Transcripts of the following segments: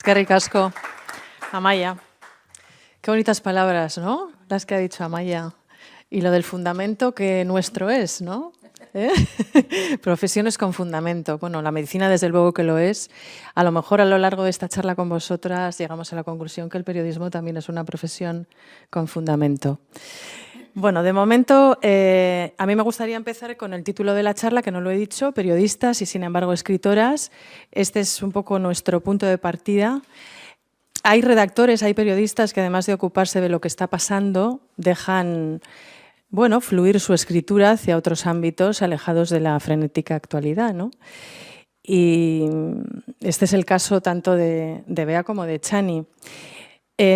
Eskerrik asko, Amaia. Qué bonitas palabras, ¿no? Las que ha dicho Amaia. Y lo del fundamento que nuestro es, ¿no? ¿Eh? Profesiones con fundamento. Bueno, la medicina desde luego que lo es. A lo mejor a lo largo de esta charla con vosotras llegamos a la conclusión que el periodismo también es una profesión con fundamento. Bueno, de momento a mí me gustaría empezar con el título de la charla, que no lo he dicho, periodistas y sin embargo escritoras. Este es un poco nuestro punto de partida. Hay redactores, hay periodistas que además de ocuparse de lo que está pasando, dejan fluir su escritura hacia otros ámbitos alejados de la frenética actualidad, ¿no? Y este es el caso tanto de Bea como de Chani.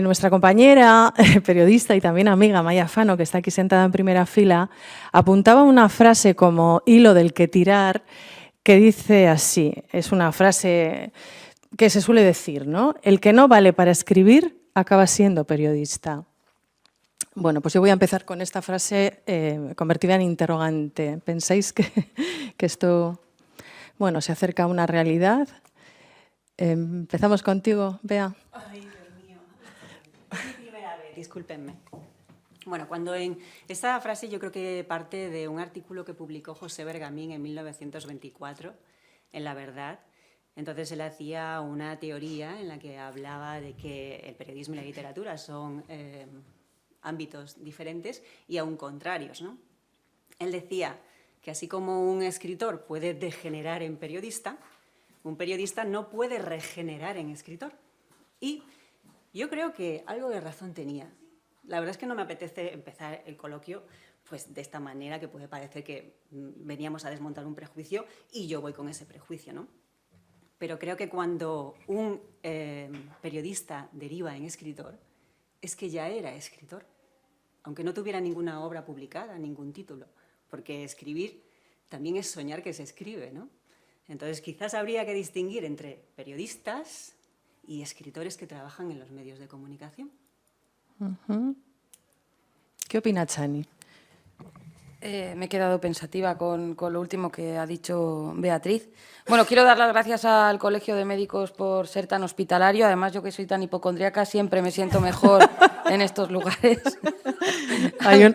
Nuestra compañera, periodista y también amiga, Amaia Fano, que está aquí sentada en primera fila, apuntaba una frase como hilo del que tirar, que dice así, es una frase que se suele decir, ¿no? El que no vale para escribir acaba siendo periodista. Bueno, pues yo voy a empezar con esta frase convertida en interrogante. ¿Pensáis que esto se acerca a una realidad? Empezamos contigo, Bea. Ay, Dios mío. Es mi primera vez, discúlpenme. Bueno, cuando en esta frase yo creo que parte de un artículo que publicó José Bergamín en 1924 en La Verdad. Entonces él hacía una teoría en la que hablaba de que el periodismo y la literatura son ámbitos diferentes y aún contrarios, ¿no? Él decía que así como un escritor puede degenerar en periodista, un periodista no puede regenerar en escritor. Y yo creo que algo de razón tenía. La verdad es que no me apetece empezar el coloquio pues, de esta manera, que puede parecer que veníamos a desmontar un prejuicio y yo voy con ese prejuicio, ¿no? Pero creo que cuando un periodista deriva en escritor, es que ya era escritor, aunque no tuviera ninguna obra publicada, ningún título, porque escribir también es soñar que se escribe, ¿no? Entonces, quizás habría que distinguir entre periodistas y escritores que trabajan en los medios de comunicación. ¿Qué opina Chani? Me he quedado pensativa con lo último que ha dicho Beatriz. Bueno, quiero dar las gracias al Colegio de Médicos por ser tan hospitalario. Además, yo que soy tan hipocondríaca, siempre me siento mejor en estos lugares.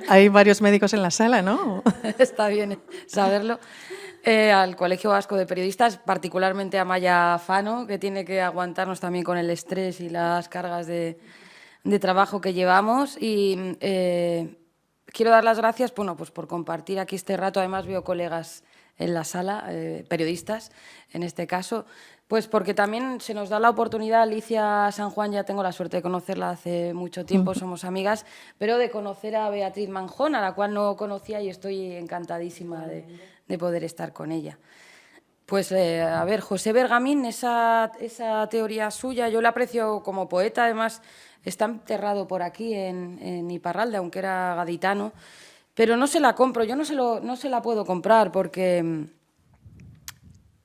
Hay varios médicos en la sala, ¿no? Está bien saberlo. Al Colegio Vasco de Periodistas, particularmente a Amaia Fano, que tiene que aguantarnos también con el estrés y las cargas de trabajo que llevamos. Y quiero dar las gracias pues por compartir aquí este rato. Además, veo colegas en la sala, periodistas en este caso, pues porque también se nos da la oportunidad. Alicia San Juan, ya tengo la suerte de conocerla hace mucho tiempo, somos amigas, pero de conocer a Beatriz Manjón, a la cual no conocía y estoy encantadísima de poder estar con ella. Pues a ver, José Bergamín, esa teoría suya, yo la aprecio como poeta, además está enterrado por aquí en Iparralde, aunque era gaditano, pero no se la compro, yo no se la puedo comprar porque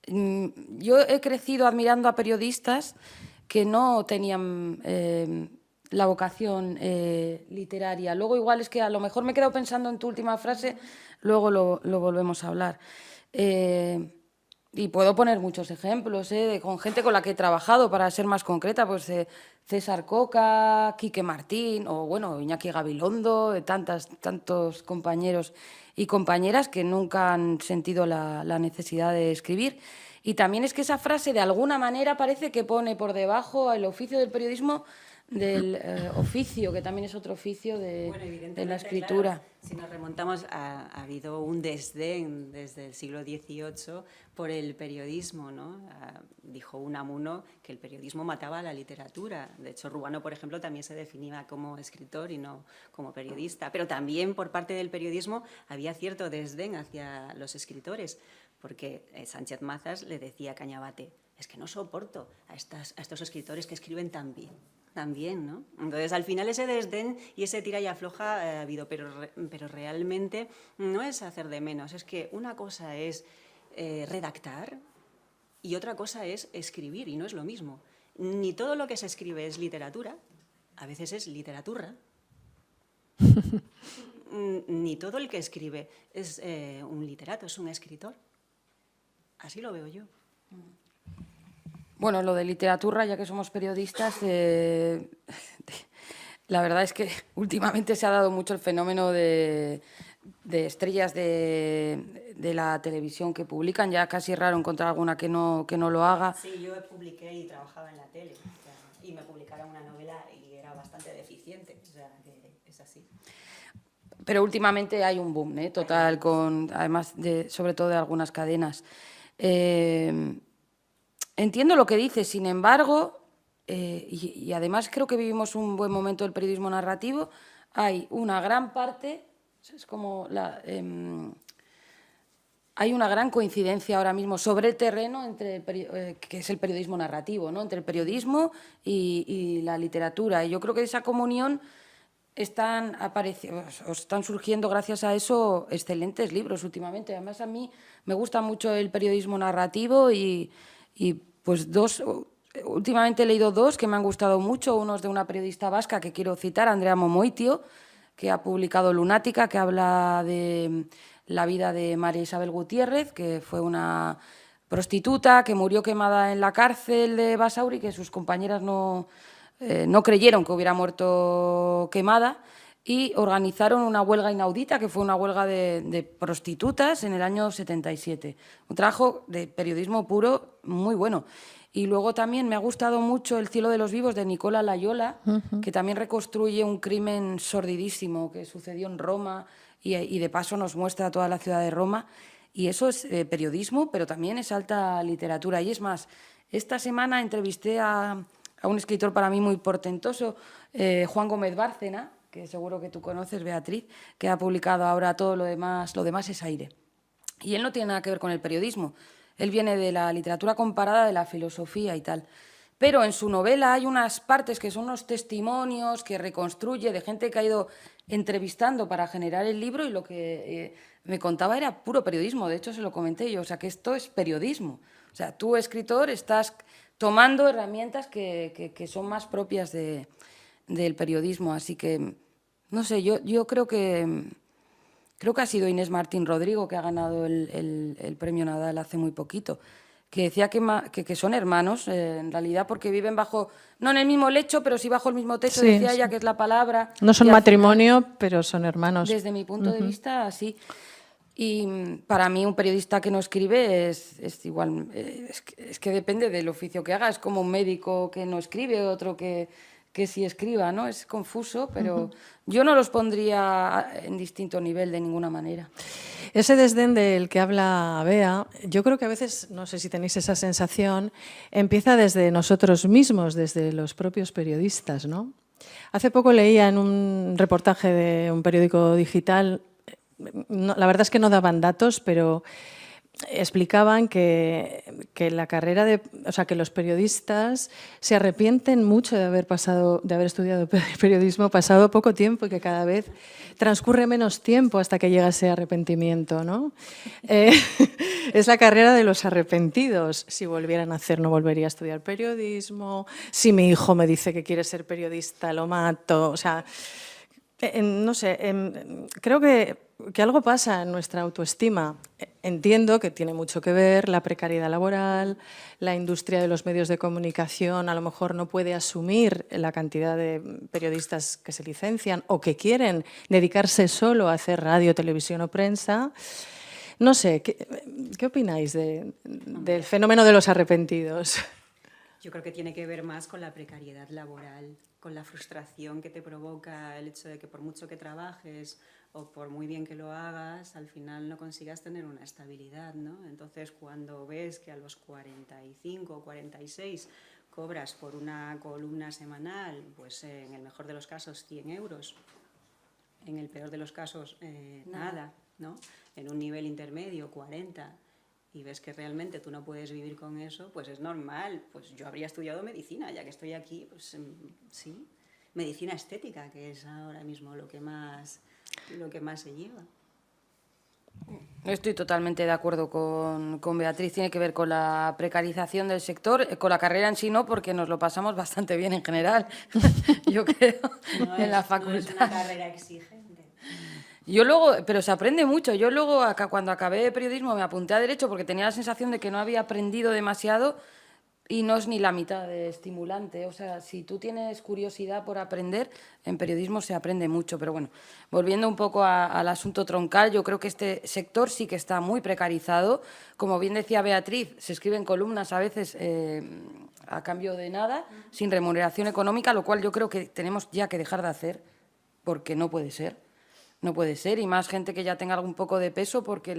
yo he crecido admirando a periodistas que no tenían la vocación literaria. Luego igual es que a lo mejor me he quedado pensando en tu última frase, luego lo volvemos a hablar. Y puedo poner muchos ejemplos con gente con la que he trabajado, para ser más concreta, pues César Coca, Quique Martín o bueno, Iñaki Gabilondo, tantos compañeros y compañeras que nunca han sentido la necesidad de escribir. Y también es que esa frase de alguna manera parece que pone por debajo el oficio del periodismo del oficio, que también es otro oficio de la escritura. Claro, si nos remontamos, ha habido un desdén desde el siglo XVIII por el periodismo, ¿no? Dijo Unamuno que el periodismo mataba a la literatura. De hecho, Ruano, por ejemplo, también se definía como escritor y no como periodista. Pero también por parte del periodismo había cierto desdén hacia los escritores, porque Sánchez Mazas le decía a Cañabate: es que no soporto a estos escritores que escriben tan bien. También, ¿no? Entonces, al final ese desdén y ese tira y afloja ha habido, pero realmente no es hacer de menos. Es que una cosa es redactar y otra cosa es escribir, y no es lo mismo. Ni todo lo que se escribe es literatura, a veces es literaturra. Ni todo el que escribe es un literato, es un escritor. Así lo veo yo. Bueno, lo de literatura, ya que somos periodistas, la verdad es que últimamente se ha dado mucho el fenómeno de estrellas de la televisión que publican. Ya casi es raro encontrar alguna que no lo haga. Sí, yo publiqué y trabajaba en la tele, o sea, y me publicaron una novela y era bastante deficiente, o sea, que es así. Pero últimamente hay un boom, total, además sobre todo de algunas cadenas. Entiendo lo que dices, sin embargo, y además creo que vivimos un buen momento del periodismo narrativo, hay una gran parte, es como hay una gran coincidencia ahora mismo sobre el terreno entre que es el periodismo narrativo, ¿no? Entre el periodismo y la literatura. Y yo creo que esa comunión están surgiendo gracias a eso excelentes libros últimamente. Además, a mí me gusta mucho el periodismo narrativo y pues últimamente he leído dos que me han gustado mucho. Uno es de una periodista vasca que quiero citar, Andrea Momoitio, que ha publicado Lunática, que habla de la vida de María Isabel Gutiérrez, que fue una prostituta que murió quemada en la cárcel de Basauri, que sus compañeras no creyeron que hubiera muerto quemada, y organizaron una huelga inaudita, que fue una huelga de prostitutas en el año 77. Un trabajo de periodismo puro muy bueno. Y luego también me ha gustado mucho El cielo de los vivos, de Nicola Layola, que también reconstruye un crimen sordidísimo que sucedió en Roma y de paso nos muestra toda la ciudad de Roma. Y eso es periodismo, pero también es alta literatura. Y es más, esta semana entrevisté a un escritor para mí muy portentoso, Juan Gómez Bárcena, que seguro que tú conoces, Beatriz, que ha publicado ahora Todo lo demás es aire. Y él no tiene nada que ver con el periodismo. Él viene de la literatura comparada, de la filosofía y tal. Pero en su novela hay unas partes que son unos testimonios que reconstruye de gente que ha ido entrevistando para generar el libro, y lo que me contaba era puro periodismo. De hecho, se lo comenté yo. O sea, que esto es periodismo. O sea, tú, escritor, estás tomando herramientas que son más propias del periodismo. Así que, no sé, yo creo que ha sido Inés Martín Rodrigo, que ha ganado el premio Nadal hace muy poquito, que decía que son hermanos, en realidad, porque viven bajo, no en el mismo lecho, pero sí bajo el mismo techo, Sí, decía sí. ella, que es la palabra. No son Y al matrimonio, final, pero son hermanos. desde mi punto de vista, sí. Y para mí un periodista que no escribe es igual, es que depende del oficio que haga. Es como un médico que no escribe, otro que sí escriba, ¿no? Es confuso, pero yo no los pondría en distinto nivel de ninguna manera. Ese desdén del que habla Bea, yo creo que a veces, no sé si tenéis esa sensación, empieza desde nosotros mismos, desde los propios periodistas, ¿no? Hace poco leía en un reportaje de un periódico digital, la verdad es que no daban datos, pero explicaban que la carrera que los periodistas se arrepienten mucho de haber estudiado periodismo pasado poco tiempo, y que cada vez transcurre menos tiempo hasta que llega ese arrepentimiento, ¿no? Es la carrera de los arrepentidos. Si volviera a nacer, no volvería a estudiar periodismo. Si mi hijo me dice que quiere ser periodista, lo mato. O sea, no sé, creo que algo pasa en nuestra autoestima. Entiendo que tiene mucho que ver la precariedad laboral, la industria de los medios de comunicación a lo mejor no puede asumir la cantidad de periodistas que se licencian o que quieren dedicarse solo a hacer radio, televisión o prensa. No sé, ¿qué opináis del fenómeno de los arrepentidos? Yo creo que tiene que ver más con la precariedad laboral, con la frustración que te provoca el hecho de que por mucho que trabajes o por muy bien que lo hagas, al final no consigas tener una estabilidad, ¿no? Entonces, cuando ves que a los 45 o 46 cobras por una columna semanal, pues en el mejor de los casos 100 euros, en el peor de los casos nada, ¿no? En un nivel intermedio 40, y ves que realmente tú no puedes vivir con eso, pues es normal. Pues yo habría estudiado medicina, ya que estoy aquí, pues sí, medicina estética, que es ahora mismo lo que más se lleva. Estoy totalmente de acuerdo con Beatriz. Tiene que ver con la precarización del sector, con la carrera en sí no, porque nos lo pasamos bastante bien en general, yo creo, en la facultad. No es una carrera exigente. Yo luego, pero se aprende mucho. Yo luego, cuando acabé de periodismo, me apunté a Derecho porque tenía la sensación de que no había aprendido demasiado, y no es ni la mitad de estimulante. O sea, si tú tienes curiosidad por aprender, en periodismo se aprende mucho. Pero bueno, volviendo un poco al asunto troncal, yo creo que este sector sí que está muy precarizado. Como bien decía Beatriz, se escriben columnas a veces a cambio de nada, sin remuneración económica, lo cual yo creo que tenemos ya que dejar de hacer, porque no puede ser. No puede ser, y más gente que ya tenga algún poco de peso porque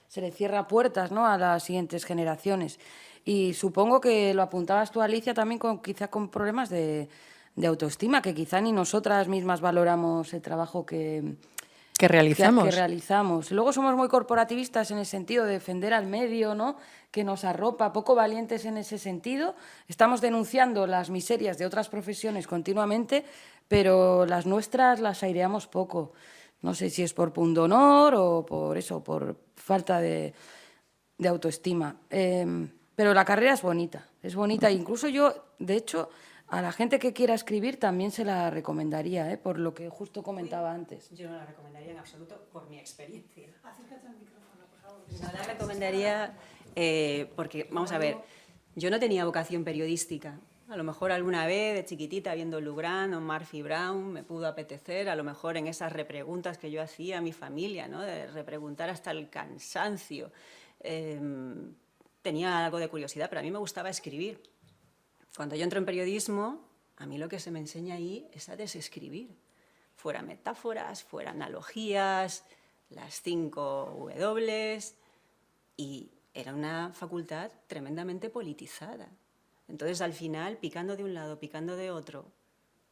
se le cierra puertas, ¿no?, a las siguientes generaciones. Y supongo que lo apuntabas tú, Alicia, también quizá con problemas de autoestima, que quizá ni nosotras mismas valoramos el trabajo que realizamos. Que realizamos. Luego somos muy corporativistas en el sentido de defender al medio, ¿no?, que nos arropa, poco valientes en ese sentido. Estamos denunciando las miserias de otras profesiones continuamente, pero las nuestras las aireamos poco. No sé si es por pundonor o por eso, por falta de autoestima. Pero la carrera es bonita. Incluso yo, de hecho, a la gente que quiera escribir también se la recomendaría, por lo que justo comentaba antes. Yo no la recomendaría en absoluto por mi experiencia. Acércate al micrófono, por favor. No la recomendaría porque, vamos a ver, yo no tenía vocación periodística. A lo mejor alguna vez de chiquitita viendo Lugrán o Murphy Brown me pudo apetecer, a lo mejor en esas repreguntas que yo hacía a mi familia, ¿no?, de repreguntar hasta el cansancio. Tenía algo de curiosidad, pero a mí me gustaba escribir. Cuando yo entro en periodismo, a mí lo que se me enseña ahí es a desescribir. Fuera metáforas, fuera analogías, las 5 W, y era una facultad tremendamente politizada. Entonces, al final, picando de un lado, picando de otro,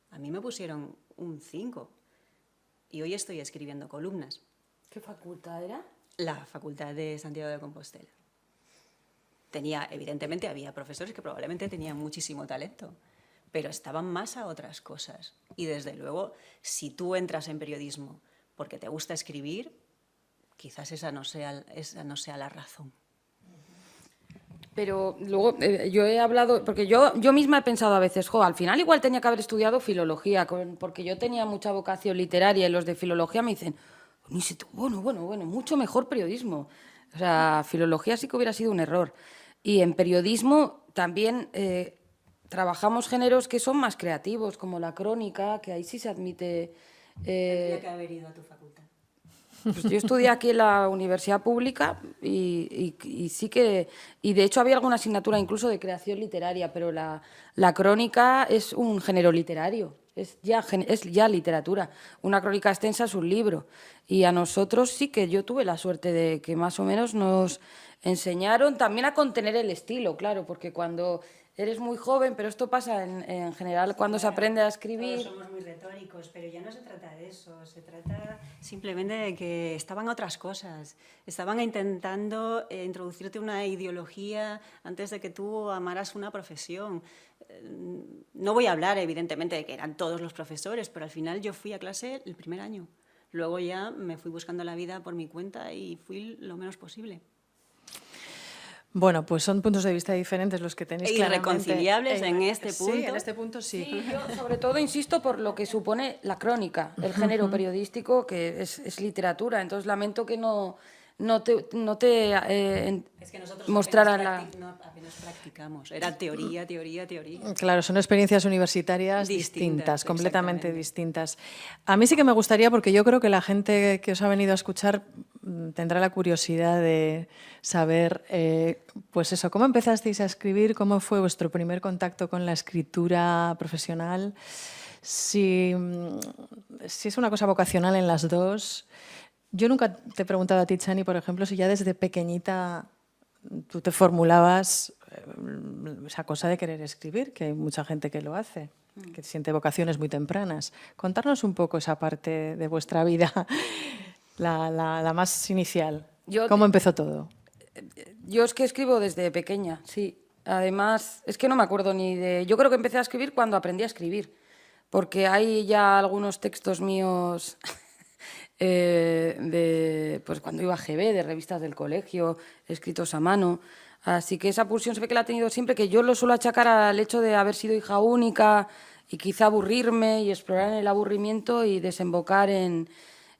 a mí me pusieron un 5. Y hoy estoy escribiendo columnas. ¿Qué facultad era? La Facultad de Santiago de Compostela. Evidentemente, había profesores que probablemente tenían muchísimo talento, pero estaban más a otras cosas. Y, desde luego, si tú entras en periodismo porque te gusta escribir, quizás esa no sea la razón. Pero luego yo he hablado, porque yo misma he pensado a veces, al final igual tenía que haber estudiado filología, porque yo tenía mucha vocación literaria y los de filología me dicen, bueno, mucho mejor periodismo. O sea, filología sí que hubiera sido un error. Y en periodismo también trabajamos géneros que son más creativos, como la crónica, que ahí sí se admite... Tendría que haber ido a tu facultad. Pues yo estudié aquí en la universidad pública y sí que... Y de hecho había alguna asignatura incluso de creación literaria, pero la crónica es un género literario, es ya literatura. Una crónica extensa es un libro. Y a nosotros sí que yo tuve la suerte de que más o menos nos enseñaron también a contener el estilo, claro, porque cuando eres muy joven, pero esto pasa en general cuando se aprende a escribir. Todos somos muy retóricos, pero ya no se trata de eso, se trata simplemente de que estaban otras cosas. Estaban intentando introducirte una ideología antes de que tú amaras una profesión. No voy a hablar, evidentemente, de que eran todos los profesores, pero al final yo fui a clase el primer año. Luego ya me fui buscando la vida por mi cuenta y fui lo menos posible. Bueno, pues son puntos de vista diferentes los que tenéis irreconciliables en este punto. Sí, en este punto sí. Sí, yo sobre todo insisto por lo que supone la crónica, el género periodístico, que es literatura. Entonces lamento que no te es que nosotros mostraran apenas practicamos. Era teoría. Claro, son experiencias universitarias distintas, completamente distintas. A mí sí que me gustaría, porque yo creo que la gente que os ha venido a escuchar tendrá la curiosidad de saber, pues eso, cómo empezasteis a escribir, cómo fue vuestro primer contacto con la escritura profesional, si es una cosa vocacional en las dos. Yo nunca te he preguntado a ti, Chani, por ejemplo, si ya desde pequeñita tú te formulabas esa cosa de querer escribir, que hay mucha gente que lo hace, que siente vocaciones muy tempranas. Contarnos un poco esa parte de vuestra vida, la más inicial. ¿Cómo empezó todo? Yo es que escribo desde pequeña, sí. Además, es que no me acuerdo ni de... Yo creo que empecé a escribir cuando aprendí a escribir, porque hay ya algunos textos míos... pues cuando iba a GB, de revistas del colegio, escritos a mano. Así que esa pulsión se ve que la ha tenido siempre, que yo lo suelo achacar al hecho de haber sido hija única y quizá aburrirme y explorar en el aburrimiento y desembocar en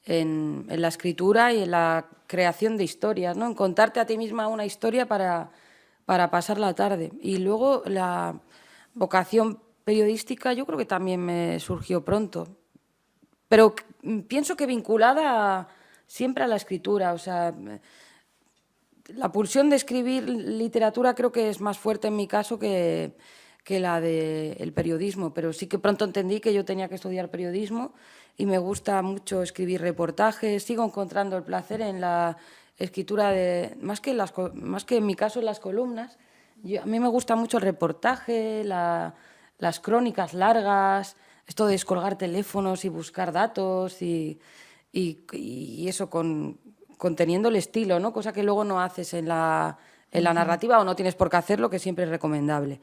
la escritura y en la creación de historias, ¿no? En contarte a ti misma una historia para para pasar la tarde. Y luego la vocación periodística yo creo que también me surgió pronto, pero pienso que vinculada siempre a la escritura. O sea, la pulsión de escribir literatura creo que es más fuerte en mi caso que la del periodismo, pero sí que pronto entendí que yo tenía que estudiar periodismo y me gusta mucho escribir reportajes. Sigo encontrando el placer en la escritura más que en mi caso en las columnas. A mí me gusta mucho el reportaje, las crónicas largas, esto de descolgar teléfonos y buscar datos y eso conteniendo el estilo, ¿no? Cosa que luego no haces en la narrativa o no tienes por qué hacerlo, que siempre es recomendable.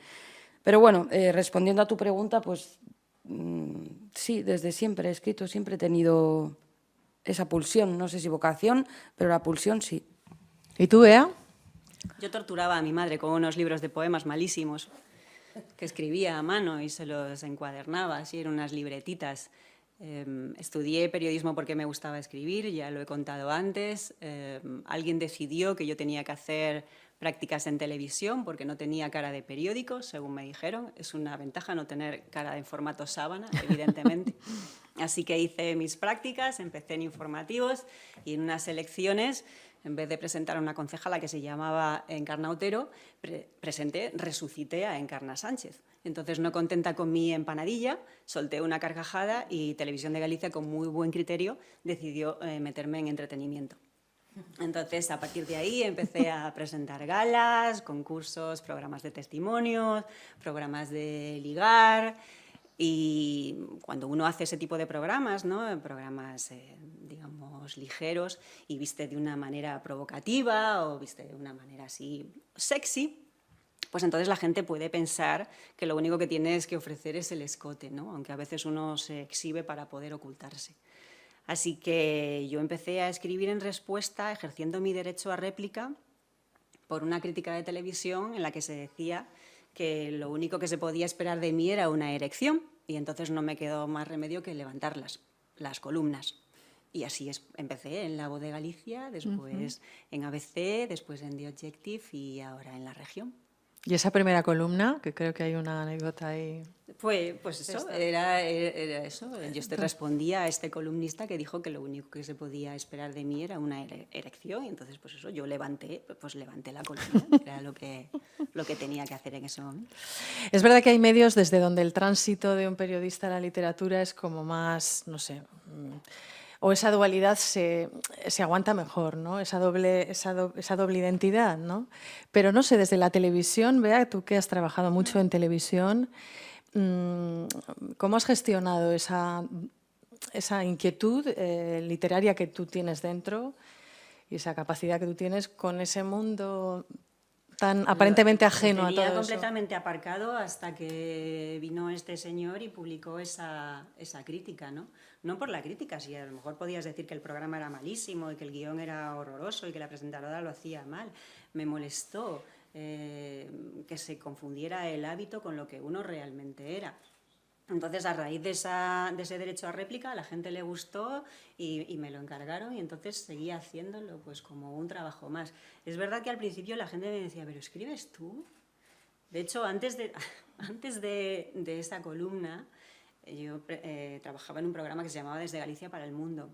Pero bueno, respondiendo a tu pregunta, pues sí, desde siempre he escrito, siempre he tenido esa pulsión, no sé si vocación, pero la pulsión sí. ¿Y tú, Bea? Yo torturaba a mi madre con unos libros de poemas malísimos que escribía a mano y se los encuadernaba, así eran unas libretitas. Estudié periodismo porque me gustaba escribir, ya lo he contado antes. Alguien decidió que yo tenía que hacer prácticas en televisión porque no tenía cara de periódico, según me dijeron. Es una ventaja no tener cara en formato sábana, evidentemente. Así que hice mis prácticas, empecé en informativos y en unas elecciones, en vez de presentar a una concejala que se llamaba Encarna Otero, resucité a Encarna Sánchez. Entonces, no contenta con mi empanadilla, solté una carcajada y Televisión de Galicia, con muy buen criterio, decidió meterme en entretenimiento. Entonces, a partir de ahí empecé a presentar galas, concursos, programas de testimonios, programas de ligar. Y cuando uno hace ese tipo de programas, ¿no? Programas, digamos, ligeros, y viste de una manera provocativa o viste de una manera así sexy, pues entonces la gente puede pensar que lo único que tienes que ofrecer es el escote, ¿no? Aunque a veces uno se exhibe para poder ocultarse. Así que yo empecé a escribir en respuesta, ejerciendo mi derecho a réplica, por una crítica de televisión en la que se decía que lo único que se podía esperar de mí era una erección, y entonces no me quedó más remedio que levantar las columnas. Y así empecé en La Voz de Galicia, después en ABC, después en The Objective y ahora en La Región. ¿Y esa primera columna, que creo que hay una anécdota ahí? Pues eso, era eso. Yo respondía a este columnista que dijo que lo único que se podía esperar de mí era una erección, y entonces pues eso, yo levanté la columna, era lo que tenía que hacer en ese momento. Es verdad que hay medios desde donde el tránsito de un periodista a la literatura es como más, no sé, o esa dualidad se aguanta mejor, ¿no? Esa doble identidad, ¿no? Pero no sé, desde la televisión, Bea, tú que has trabajado mucho en televisión, ¿cómo has gestionado esa inquietud literaria que tú tienes dentro y esa capacidad que tú tienes con ese mundo tan aparentemente ajeno a todo eso? Tenía completamente aparcado hasta que vino este señor y publicó esa crítica, ¿no? No por la crítica, si a lo mejor podías decir que el programa era malísimo y que el guión era horroroso y que la presentadora lo hacía mal. Me molestó que se confundiera el hábito con lo que uno realmente era. Entonces, a raíz de ese derecho a réplica, a la gente le gustó y me lo encargaron, y entonces seguía haciéndolo pues como un trabajo más. Es verdad que al principio la gente me decía, ¿pero escribes tú? De hecho, antes de esa columna, yo trabajaba en un programa que se llamaba Desde Galicia para el Mundo.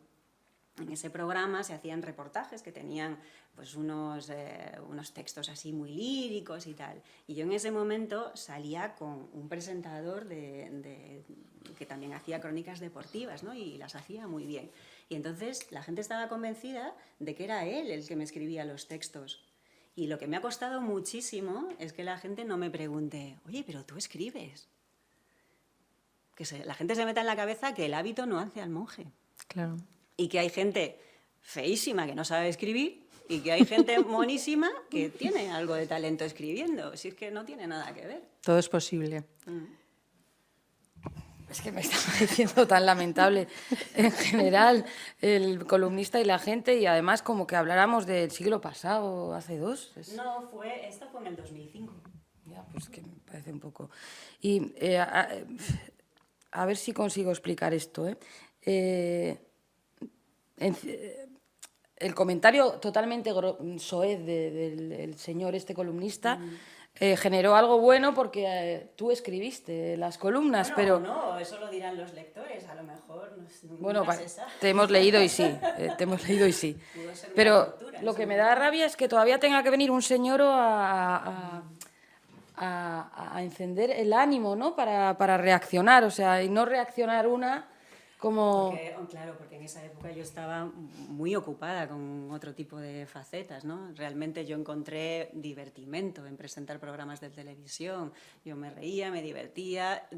En ese programa se hacían reportajes que tenían pues unos textos así muy líricos y tal. Y yo en ese momento salía con un presentador que también hacía crónicas deportivas, ¿no? Y las hacía muy bien. Y entonces la gente estaba convencida de que era él el que me escribía los textos. Y lo que me ha costado muchísimo es que la gente no me pregunte, oye, pero tú escribes. Que la gente se meta en la cabeza que el hábito no hace al monje. Claro. Y que hay gente feísima que no sabe escribir y que hay gente monísima que tiene algo de talento escribiendo. Si es que no tiene nada que ver. Todo es posible. Es que me está pareciendo tan lamentable en general el columnista y la gente, y además como que habláramos del siglo pasado, hace dos. No, esto fue en el 2005. Ya, pues que me parece un poco... Y a ver si consigo explicar esto, el comentario totalmente soez del señor este columnista generó algo bueno porque tú escribiste las columnas, Bueno, pero... no, eso lo dirán los lectores, a lo mejor Bueno, nunca se sabe. te hemos leído y sí, te hemos leído y sí. Pudo ser una Pero tortura en lo su que me da rabia es que todavía tenga que venir un señor a encender el ánimo, ¿no? Para reaccionar, o sea, y no reaccionar una como... Claro, porque en esa época yo estaba muy ocupada con otro tipo de facetas, ¿no? Realmente yo encontré divertimento en presentar programas de televisión. Yo me reía, me divertía,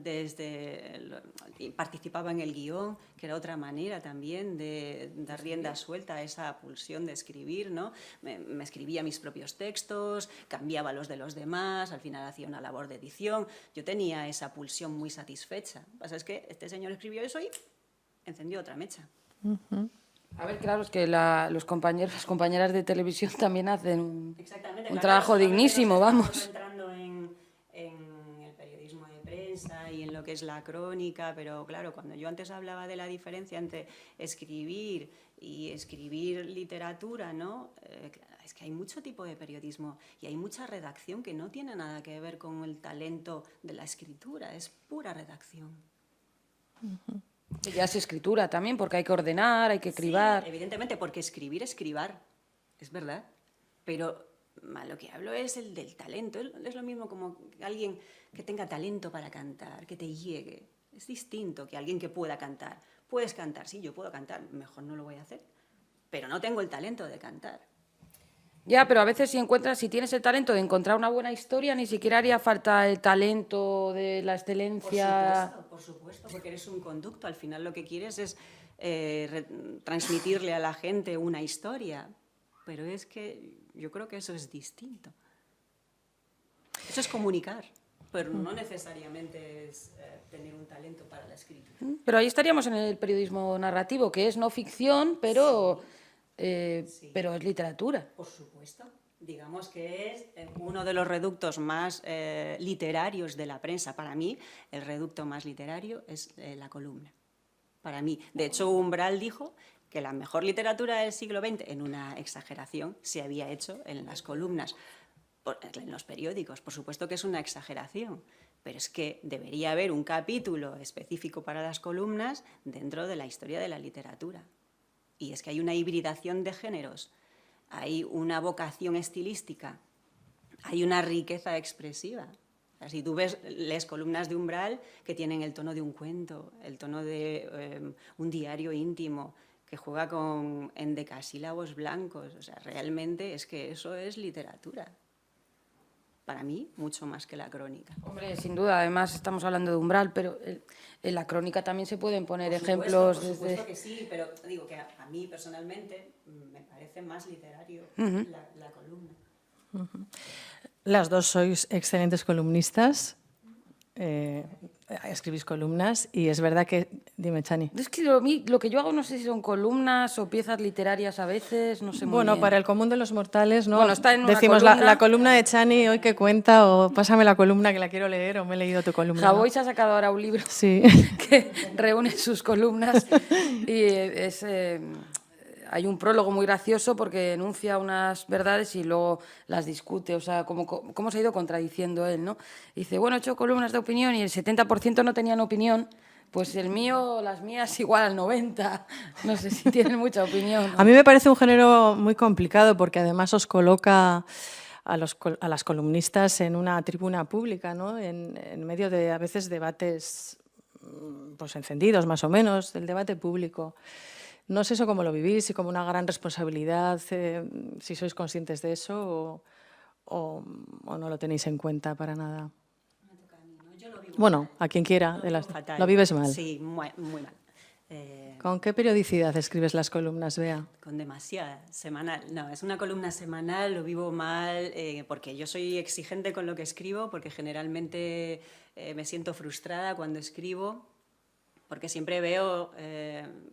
y participaba en el guión, que era otra manera también de dar rienda suelta a esa pulsión de escribir, ¿no? Me escribía mis propios textos, cambiaba los de los demás, al final hacía una labor de edición. Yo tenía esa pulsión muy satisfecha. Lo que pasa es que este señor escribió eso y encendió otra mecha. A ver, claro, es que los compañeros, las compañeras de televisión también hacen un claro, trabajo dignísimo, estamos vamos. entrando en el periodismo de prensa y en lo que es la crónica, pero claro, cuando yo antes hablaba de la diferencia entre escribir y escribir literatura, ¿no? Es que hay mucho tipo de periodismo y hay mucha redacción que no tiene nada que ver con el talento de la escritura, es pura redacción. Ya es escritura también, porque hay que ordenar, hay que cribar. Sí, evidentemente, porque escribir es cribar, es verdad. Pero a lo que hablo es el del talento. Es lo mismo como alguien que tenga talento para cantar, que te llegue. Es distinto que alguien que pueda cantar. Puedes cantar, sí, yo puedo cantar, mejor no lo voy a hacer. Pero no tengo el talento de cantar. Ya, pero a veces si tienes el talento de encontrar una buena historia, ni siquiera haría falta el talento de la excelencia. Por supuesto, porque eres un conducto. Al final lo que quieres es transmitirle a la gente una historia. Pero es que yo creo que eso es distinto. Eso es comunicar, pero no necesariamente es tener un talento para la escritura. Pero ahí estaríamos en el periodismo narrativo, que es no ficción, pero... Sí. Pero es literatura. Por supuesto. Digamos que es uno de los reductos más literarios de la prensa. Para mí, el reducto más literario es la columna. Para mí. De hecho, Umbral dijo que la mejor literatura del siglo XX, en una exageración, se había hecho en las columnas, en los periódicos. Por supuesto que es una exageración, pero es que debería haber un capítulo específico para las columnas dentro de la historia de la literatura. Y es que hay una hibridación de géneros, hay una vocación estilística, hay una riqueza expresiva. O sea, si tú lees columnas de Umbral que tienen el tono de un cuento, el tono de un diario íntimo, que juega con endecasílabos blancos, o sea, realmente es que eso es literatura. Para mí, mucho más que la crónica. Hombre, sin duda, además estamos hablando de Umbral, pero en la crónica también se pueden poner ejemplos. Por supuesto que sí, pero digo que a mí personalmente me parece más literario la columna. Las dos sois excelentes columnistas, escribís columnas y es verdad que... Dime, Chani. Es que lo que yo hago no sé si son columnas o piezas literarias a veces, no sé muy Bueno, bien. para el común de los mortales, ¿no? Bueno, está en una decimos columna. La columna de Chani hoy que cuenta, o pásame la columna que la quiero leer, o me he leído tu columna. Javois ha sacado ahora un libro Sí. que reúne sus columnas y hay un prólogo muy gracioso porque enuncia unas verdades y luego las discute, o sea, cómo se ha ido contradiciendo él, ¿no? Dice, bueno, he hecho columnas de opinión y el 70% no tenían opinión, pues el mío, las mías igual al 90%, no sé si tienen mucha opinión, ¿no? A mí me parece un género muy complicado porque además os coloca a las columnistas en una tribuna pública, ¿no? En medio de, a veces, debates pues encendidos, más o menos, del debate público. No sé eso cómo lo vivís, si como una gran responsabilidad, si sois conscientes de eso o no lo tenéis en cuenta para nada. Yo lo vivo Bueno, mal. a quien quiera. Fatal. ¿Lo vives mal? Sí, muy mal. ¿Con qué periodicidad escribes las columnas, Bea? Con demasiada. Semanal. No, es una columna semanal, lo vivo mal, porque yo soy exigente con lo que escribo, porque generalmente me siento frustrada cuando escribo, porque siempre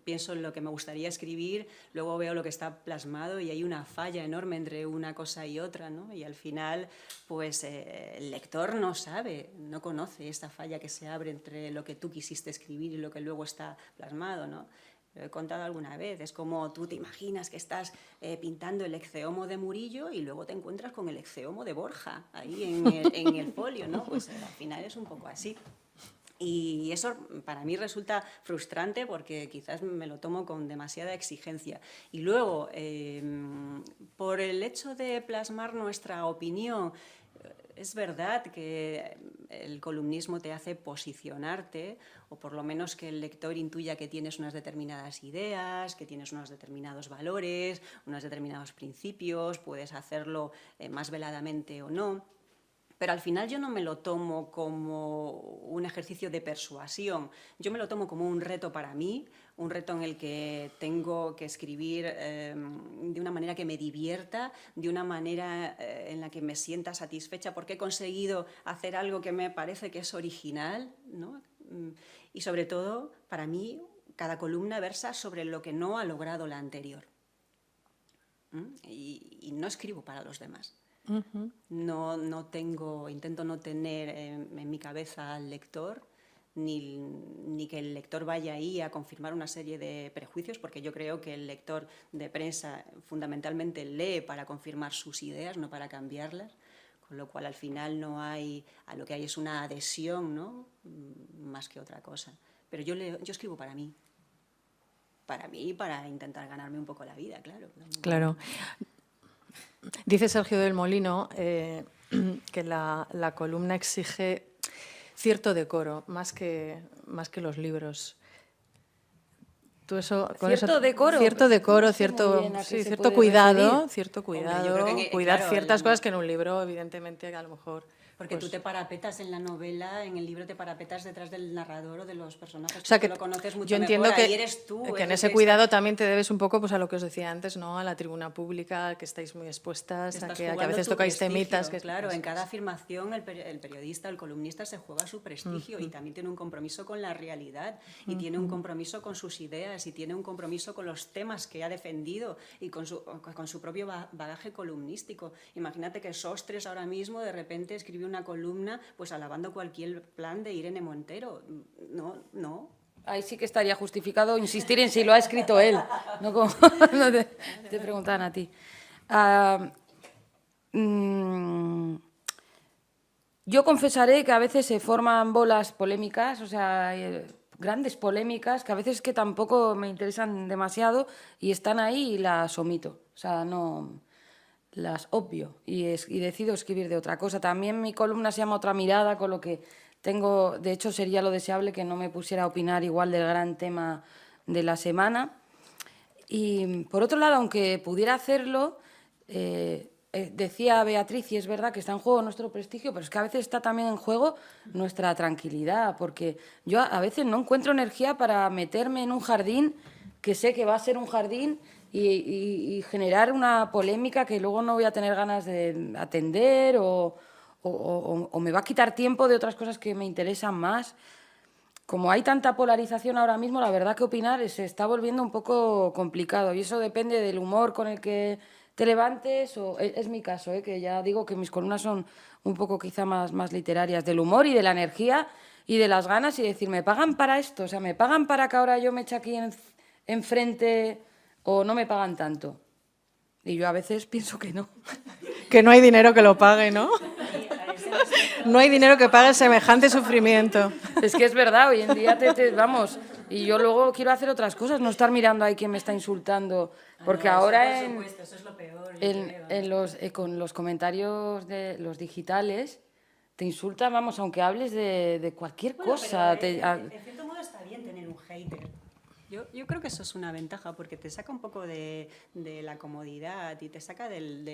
pienso en lo que me gustaría escribir, luego veo lo que está plasmado y hay una falla enorme entre una cosa y otra, ¿no? Y al final, pues el lector no sabe, no conoce esta falla que se abre entre lo que tú quisiste escribir y lo que luego está plasmado, ¿no? Lo he contado alguna vez. Es como tú te imaginas que estás pintando el ecceomo de Murillo y luego te encuentras con el ecceomo de Borja ahí en el folio, ¿no? Pues al final es un poco así. Y eso para mí resulta frustrante porque quizás me lo tomo con demasiada exigencia. Y luego, por el hecho de plasmar nuestra opinión, es verdad que el columnismo te hace posicionarte, o por lo menos que el lector intuya que tienes unas determinadas ideas, que tienes unos determinados valores, unos determinados principios, puedes hacerlo más veladamente o no. Pero al final yo no me lo tomo como un ejercicio de persuasión, yo me lo tomo como un reto para mí, un reto en el que tengo que escribir de una manera que me divierta, de una manera en la que me sienta satisfecha porque he conseguido hacer algo que me parece que es original, ¿no? Y sobre todo, para mí, cada columna versa sobre lo que no ha logrado la anterior. Y no escribo para los demás. Intento no tener en mi cabeza al lector, ni que el lector vaya ahí a confirmar una serie de prejuicios, porque yo creo que el lector de prensa fundamentalmente lee para confirmar sus ideas, no para cambiarlas, con lo cual al final a lo que hay es una adhesión, ¿no? Más que otra cosa. Pero yo escribo para mí y para intentar ganarme un poco la vida, claro. Claro. Dice Sergio del Molino que la columna exige cierto decoro, más que los libros. ¿Tú eso, con ¿Cierto eso, decoro? cierto decoro, No sé muy bien a qué se cierto puede cuidado, referir. cierto Hombre, cuidado, yo creo que, cuidar claro, ciertas cosas que en un libro, evidentemente, a lo mejor... Porque pues, tú te parapetas en la novela, en el libro te parapetas detrás del narrador o de los personajes, o sea, que lo conoces mucho yo entiendo mejor, que, ahí eres tú. que en ese cuidado también te debes un poco pues, a lo que os decía antes, ¿no? A la tribuna pública, que estáis muy expuestas, a que a veces tocáis temitas. Claro, en cada afirmación el periodista, el columnista se juega su prestigio y también tiene un compromiso con la realidad y tiene un compromiso con sus ideas y tiene un compromiso con los temas que ha defendido y con su propio bagaje columnístico. Imagínate que Sostres ahora mismo de repente escribe una columna pues alabando cualquier plan de Irene Montero. No. Ahí sí que estaría justificado insistir en si lo ha escrito él, no como no te preguntaban a ti. Yo confesaré que a veces se forman bolas polémicas, o sea, grandes polémicas, que a veces que tampoco me interesan demasiado y están ahí y las omito. O sea, no las obvio y decido escribir de otra cosa. También mi columna se llama Otra mirada, con lo que tengo, de hecho sería lo deseable que no me pusiera a opinar igual del gran tema de la semana. Y por otro lado, aunque pudiera hacerlo, decía Beatriz, y es verdad que está en juego nuestro prestigio, pero es que a veces está también en juego nuestra tranquilidad, porque yo a veces no encuentro energía para meterme en un jardín que sé que va a ser un jardín y generar una polémica que luego no voy a tener ganas de atender o me va a quitar tiempo de otras cosas que me interesan más. Como hay tanta polarización ahora mismo, la verdad que opinar se está volviendo un poco complicado y eso depende del humor con el que te levantes, o es mi caso, que ya digo que mis columnas son un poco quizá más literarias, del humor y de la energía y de las ganas y decir, ¿me pagan para esto? O sea, ¿me pagan para que ahora yo me eche aquí enfrente o no me pagan tanto? Y yo a veces pienso que no. Que no hay dinero que lo pague, ¿no? No hay dinero que pague semejante sufrimiento. Es que es verdad, hoy en día vamos, y yo luego quiero hacer otras cosas, no estar mirando ahí quién me está insultando, porque ahora eso es lo peor, con los comentarios de los digitales te insultan, vamos, aunque hables de cualquier cosa. En cierto modo está bien tener un hater. Yo creo que eso es una ventaja porque te saca un poco de la comodidad y te saca del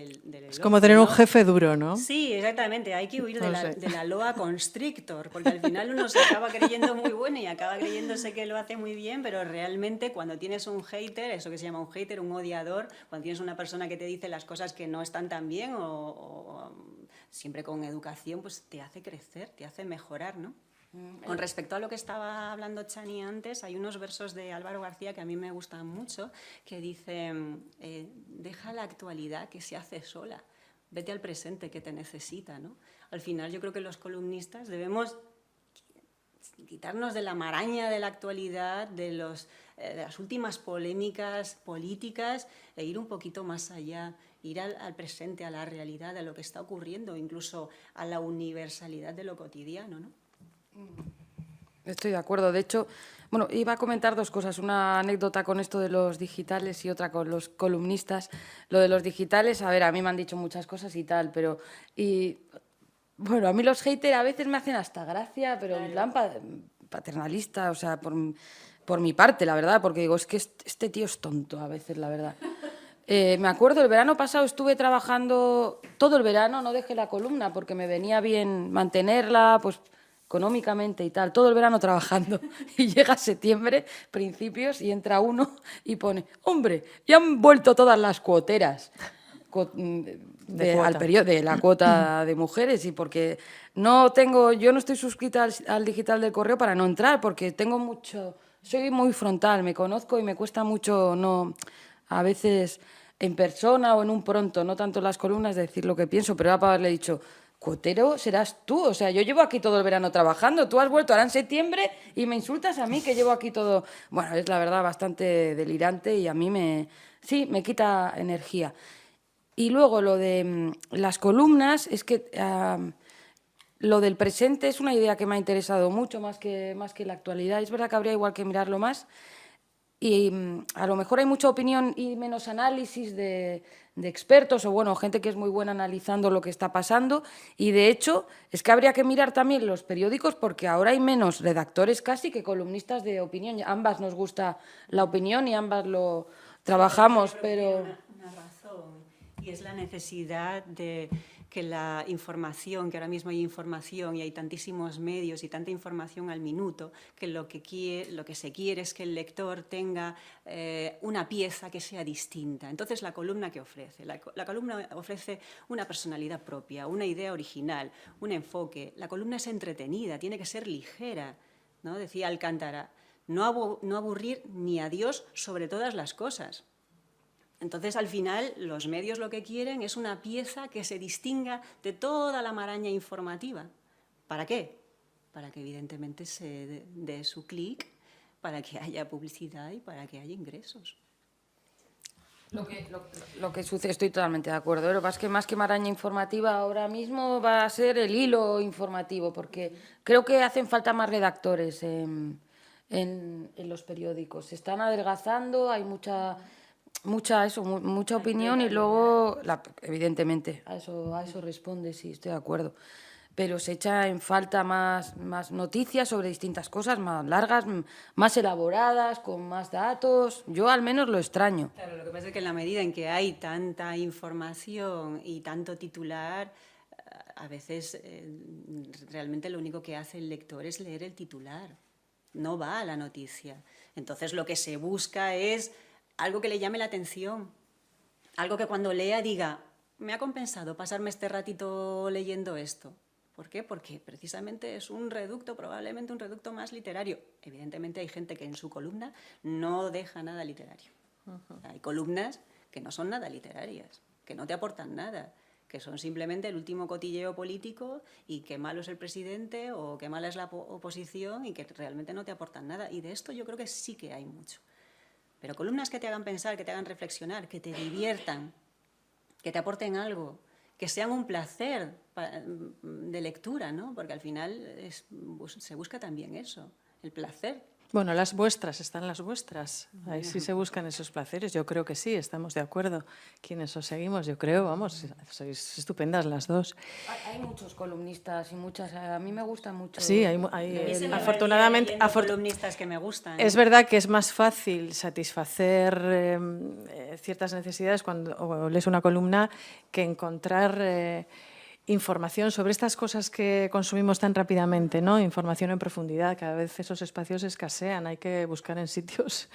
es como tener un jefe duro, ¿no? Sí, exactamente. Hay que huir de la loa constrictor, porque al final uno se acaba creyendo muy bueno y acaba creyéndose que lo hace muy bien, pero realmente cuando tienes un hater, eso que se llama un hater, un odiador, cuando tienes una persona que te dice las cosas que no están tan bien o siempre con educación, pues te hace crecer, te hace mejorar, ¿no? Con respecto a lo que estaba hablando Chani antes, hay unos versos de Álvaro García que a mí me gustan mucho, que dicen, deja la actualidad que se hace sola, vete al presente que te necesita, ¿no? Al final yo creo que los columnistas debemos quitarnos de la maraña de la actualidad, de las últimas polémicas políticas e ir un poquito más allá, ir al presente, a la realidad, a lo que está ocurriendo, incluso a la universalidad de lo cotidiano, ¿no? Estoy de acuerdo. De hecho, bueno, iba a comentar dos cosas. Una anécdota con esto de los digitales y otra con los columnistas. Lo de los digitales, a ver, a mí me han dicho muchas cosas y tal, pero... bueno, a mí los haters a veces me hacen hasta gracia, pero en plan paternalista, o sea, por mi parte, la verdad, porque digo, es que este tío es tonto a veces, la verdad. Me acuerdo, el verano pasado estuve trabajando todo el verano, no dejé la columna porque me venía bien mantenerla, pues económicamente y tal, todo el verano trabajando. Y llega septiembre, principios, y entra uno y pone, hombre, ya han vuelto todas las cuoteras de la cuota de mujeres, y porque yo no estoy suscrita al digital del correo para no entrar, porque soy muy frontal, me conozco y me cuesta mucho a veces en persona o en un pronto, no tanto en las columnas, decir lo que pienso, pero para haberle dicho, cuotero serás tú, o sea, yo llevo aquí todo el verano trabajando, tú has vuelto ahora en septiembre y me insultas a mí que llevo aquí todo... Bueno, es la verdad bastante delirante y a mí me quita energía. Y luego lo de las columnas, es que lo del presente es una idea que me ha interesado mucho, más que la actualidad. Es verdad que habría igual que mirarlo más. Y a lo mejor hay mucha opinión y menos análisis de expertos o, bueno, gente que es muy buena analizando lo que está pasando. Y, de hecho, es que habría que mirar también los periódicos, porque ahora hay menos redactores casi que columnistas de opinión. Ambas nos gusta la opinión y ambas lo trabajamos, pero... Una razón, y es la necesidad de que la información, que ahora mismo hay información y hay tantísimos medios y tanta información al minuto, que lo que se quiere es que el lector tenga una pieza que sea distinta. Entonces, la columna que ofrece, la columna ofrece una personalidad propia, una idea original, un enfoque. La columna es entretenida, tiene que ser ligera, ¿no? Decía Alcántara, no aburrir ni a Dios sobre todas las cosas. Entonces, al final, los medios lo que quieren es una pieza que se distinga de toda la maraña informativa. ¿Para qué? Para que, evidentemente, se dé su clic, para que haya publicidad y para que haya ingresos. Lo que sucede, estoy totalmente de acuerdo. Lo que pasa es que más que maraña informativa ahora mismo va a ser el hilo informativo, porque creo que hacen falta más redactores en los periódicos. Se están adelgazando, hay mucha opinión y luego, evidentemente, a eso responde, sí, estoy de acuerdo. Pero se echa en falta más noticias sobre distintas cosas, más largas, más elaboradas, con más datos. Yo al menos lo extraño. Claro, lo que pasa es que en la medida en que hay tanta información y tanto titular, a veces realmente lo único que hace el lector es leer el titular, no va a la noticia. Entonces lo que se busca es algo que le llame la atención, algo que cuando lea diga, me ha compensado pasarme este ratito leyendo esto. ¿Por qué? Porque precisamente es probablemente un reducto más literario. Evidentemente hay gente que en su columna no deja nada literario. Hay columnas que no son nada literarias, que no te aportan nada, que son simplemente el último cotilleo político y qué malo es el presidente o qué mala es la oposición y que realmente no te aportan nada. Y de esto yo creo que sí que hay mucho. Pero columnas que te hagan pensar, que te hagan reflexionar, que te diviertan, que te aporten algo, que sean un placer de lectura, ¿no? Porque al final se busca también eso, el placer. Bueno, las vuestras, están las vuestras. Ahí sí se buscan esos placeres. Yo creo que sí, estamos de acuerdo. Quienes os seguimos, yo creo, vamos, sois estupendas las dos. Hay muchos columnistas y muchas, a mí me gustan mucho. Sí, afortunadamente, columnistas que me gustan. Es verdad que es más fácil satisfacer ciertas necesidades cuando lees una columna que encontrar información sobre estas cosas que consumimos tan rápidamente, ¿no? Información en profundidad. Cada vez esos espacios escasean. Hay que buscar en sitios...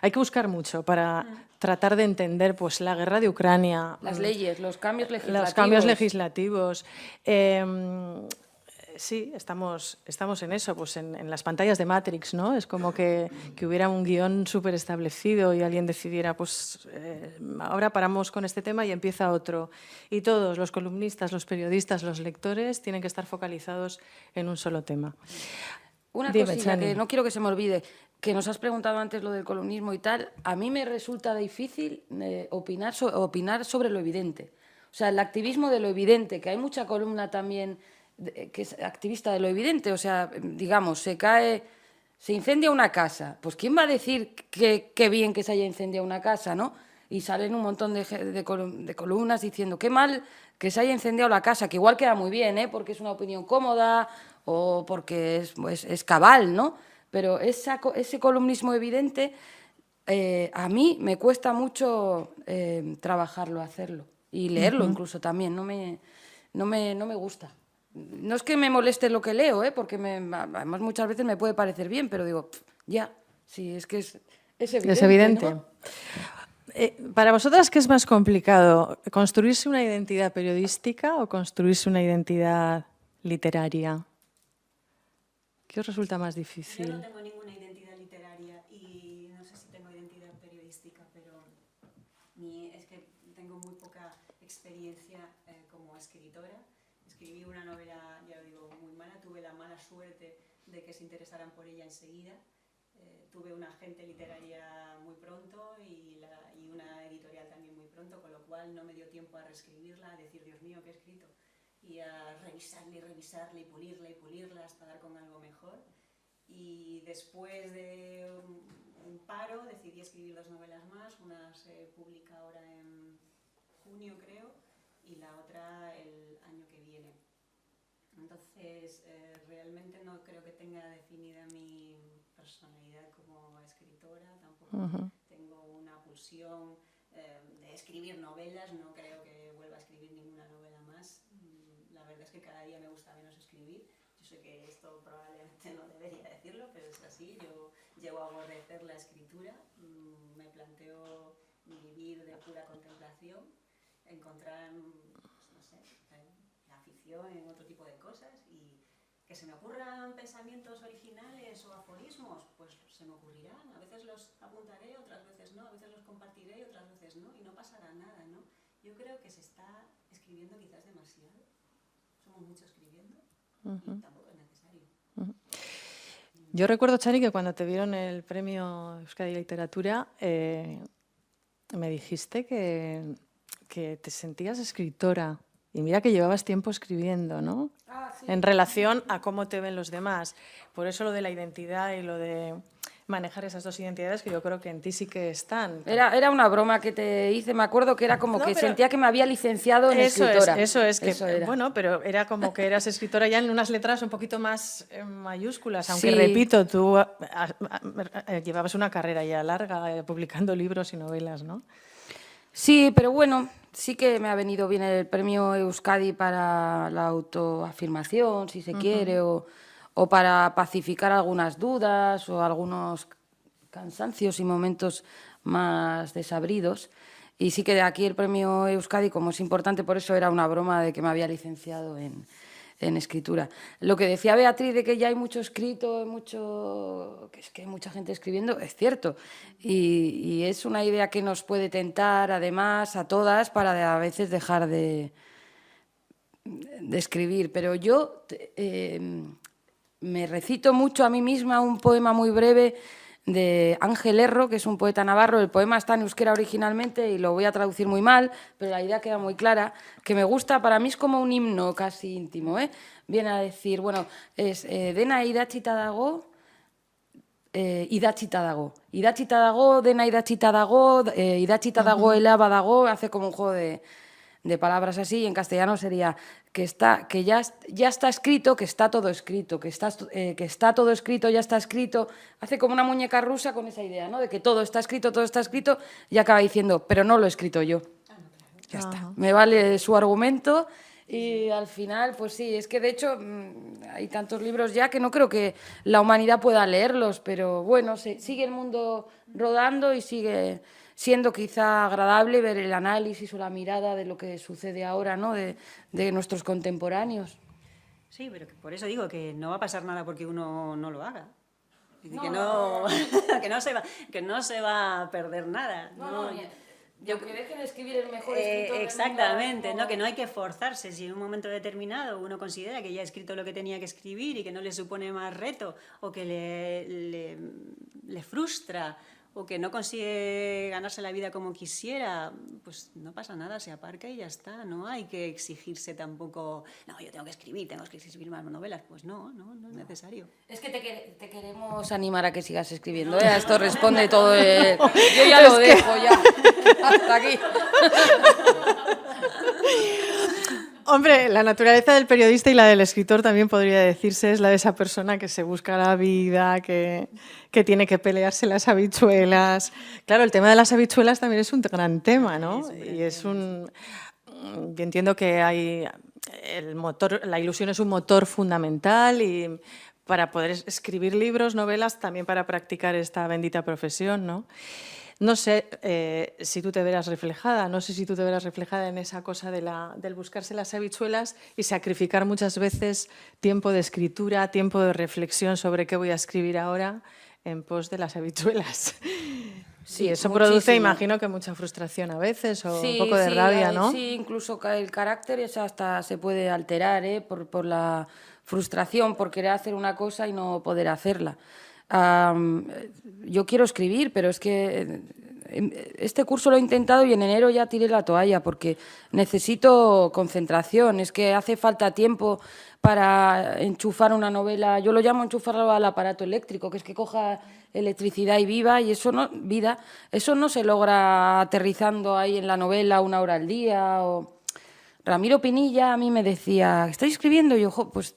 Hay que buscar mucho para tratar de entender, pues, la guerra de Ucrania. Las leyes, los cambios legislativos. Los cambios legislativos. Sí, estamos en eso, pues en las pantallas de Matrix, ¿no? Es como que hubiera un guión súper establecido y alguien decidiera, pues ahora paramos con este tema y empieza otro. Y todos, los columnistas, los periodistas, los lectores, tienen que estar focalizados en un solo tema. Una Dime, cosilla Chani. que no quiero que se me olvide, que nos has preguntado antes lo del columnismo y tal, a mí me resulta difícil opinar sobre lo evidente. O sea, el activismo de lo evidente, que hay mucha columna también que es activista de lo evidente. O sea, digamos, se incendia una casa. Pues ¿quién va a decir qué bien que se haya incendiado una casa, no? Y salen un montón de columnas diciendo qué mal que se haya incendiado la casa, que igual queda muy bien, porque es una opinión cómoda o porque es cabal, ¿no? Pero ese columnismo evidente a mí me cuesta mucho trabajarlo, hacerlo y leerlo incluso también, no me gusta. No es que me moleste lo que leo, porque además muchas veces me puede parecer bien, pero digo, ya, sí, es que es evidente. Es evidente. ¿No? Para vosotras, ¿qué es más complicado? ¿Construirse una identidad periodística o construirse una identidad literaria? ¿Qué os resulta más difícil? Yo no tengo ninguna identidad literaria y no sé si tengo identidad periodística, pero es que tengo muy poca experiencia como escritora. Escribí una novela, ya lo digo, muy mala. Tuve la mala suerte de que se interesaran por ella enseguida. Tuve una agente literaria muy pronto y una editorial también muy pronto, con lo cual no me dio tiempo a reescribirla, a decir, Dios mío, ¿qué he escrito? Y a revisarla y pulirla hasta dar con algo mejor. Y después de un paro decidí escribir 2 novelas más. Una se publica ahora en junio, creo, y la otra el año que viene. Entonces, realmente no creo que tenga definida mi personalidad como escritora. Tampoco tengo una pulsión de escribir novelas. No creo que vuelva a escribir ninguna novela más. La verdad es que cada día me gusta menos escribir. Yo sé que esto probablemente no debería decirlo, pero es así. Yo llego a aborrecer la escritura. Me planteo vivir de pura contemplación, encontrar, no sé, la afición en otro tipo de cosas, y que se me ocurran pensamientos originales o aforismos, pues se me ocurrirán. A veces los apuntaré, otras veces no, a veces los compartiré y otras veces no, y no pasará nada, ¿no? Yo creo que se está escribiendo quizás demasiado. Somos muchos escribiendo y tampoco es necesario. Yo recuerdo, Chani, que cuando te dieron el premio Euskadi Literatura, me dijiste que te sentías escritora. Y mira que llevabas tiempo escribiendo, ¿no? Sí. En relación a cómo te ven los demás. Por eso lo de la identidad y lo de manejar esas 2 identidades, que yo creo que en ti sí que están. Era una broma que te hice, me acuerdo que era como No, que pero sentía que me había licenciado en escritora. Eso es, que Eso era. bueno, pero era como que eras escritora ya en unas letras un poquito más mayúsculas, aunque Sí. repito, tú llevabas una carrera ya larga publicando libros y novelas, ¿no? Sí, pero bueno, sí que me ha venido bien el premio Euskadi para la autoafirmación, si se quiere, o para pacificar algunas dudas o algunos cansancios y momentos más desabridos. Y sí que de aquí el premio Euskadi, como es importante, por eso era una broma de que me había licenciado en escritura. Lo que decía Beatriz de que ya hay mucho escrito, que es que hay mucha gente escribiendo, es cierto. Y es una idea que nos puede tentar, además, a todas, para a veces dejar de escribir. Pero yo me recito mucho a mí misma un poema muy breve de Ángel Erro, que es un poeta navarro. El poema está en euskera originalmente y lo voy a traducir muy mal, pero la idea queda muy clara, que me gusta. Para mí es como un himno casi íntimo, Viene a decir, bueno, es dena idatzita dago, idatzita dago. Idatzita dago, dena idatzita dago, idatzita dagoela badago, hace como un juego de palabras así, y en castellano sería que ya está escrito, que está todo escrito, que está todo escrito, ya está escrito. Hace como una muñeca rusa con esa idea, ¿no? De que todo está escrito, y acaba diciendo, pero no lo he escrito yo. Ya está. Me vale su argumento. Y al final, pues sí, es que de hecho hay tantos libros ya que no creo que la humanidad pueda leerlos, pero bueno, sigue el mundo rodando y sigue siendo quizá agradable ver el análisis o la mirada de lo que sucede ahora, ¿no? De nuestros contemporáneos. Sí, pero que por eso digo que no va a pasar nada porque uno no lo haga. No. Que no se va a perder nada. No, Y aunque deje de escribir el mejor escritor del exactamente, mundo, ¿no? Que no hay que forzarse. Si en un momento determinado uno considera que ya ha escrito lo que tenía que escribir y que no le supone más reto o que le frustra o que no consigue ganarse la vida como quisiera, pues no pasa nada, se aparca y ya está. No hay que exigirse tampoco, no, yo tengo que escribir más novelas. Pues no es necesario. Es que te queremos animar a que sigas escribiendo. A esto responde todo. Yo ya lo dejo, ya. Hasta aquí. Hombre, la naturaleza del periodista y la del escritor también podría decirse es la de esa persona que se busca la vida, que tiene que pelearse las habichuelas. Claro, el tema de las habichuelas también es un gran tema, ¿no? Yo entiendo que hay el motor, la ilusión es un motor fundamental y para poder escribir libros, novelas, también para practicar esta bendita profesión, ¿no? No sé si tú te verás reflejada, en esa cosa del buscarse las habichuelas y sacrificar muchas veces tiempo de escritura, tiempo de reflexión sobre qué voy a escribir ahora en pos de las habichuelas. Sí, eso muchísimo. Produce, imagino que mucha frustración a veces o un poco de rabia, ¿no? Sí, incluso el carácter hasta se puede alterar por la frustración, por querer hacer una cosa y no poder hacerla. Yo quiero escribir, pero es que este curso lo he intentado y en enero ya tiré la toalla porque necesito concentración, es que hace falta tiempo para enchufar una novela, yo lo llamo enchufarlo al aparato eléctrico, que es que coja electricidad y eso no se logra aterrizando ahí en la novela 1 hora al día. Ramiro Pinilla a mí me decía, ¿estoy escribiendo? Y yo, pues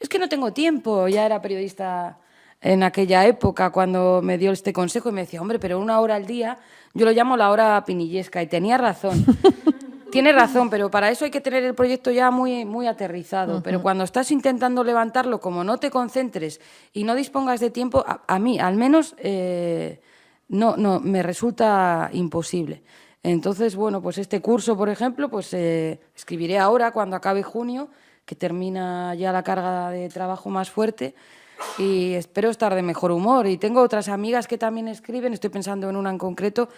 es que no tengo tiempo, ya era periodista en aquella época cuando me dio este consejo y me decía, hombre, pero 1 hora al día, yo lo llamo la hora pinillesca y tenía razón. Tiene razón, pero para eso hay que tener el proyecto ya muy, muy aterrizado. Pero cuando estás intentando levantarlo, como no te concentres y no dispongas de tiempo, a mí al menos no me resulta imposible. Entonces, bueno, pues este curso, por ejemplo, pues escribiré ahora cuando acabe junio, que termina ya la carga de trabajo más fuerte, y espero estar de mejor humor. Y tengo otras amigas que también escriben, estoy pensando en una en concreto,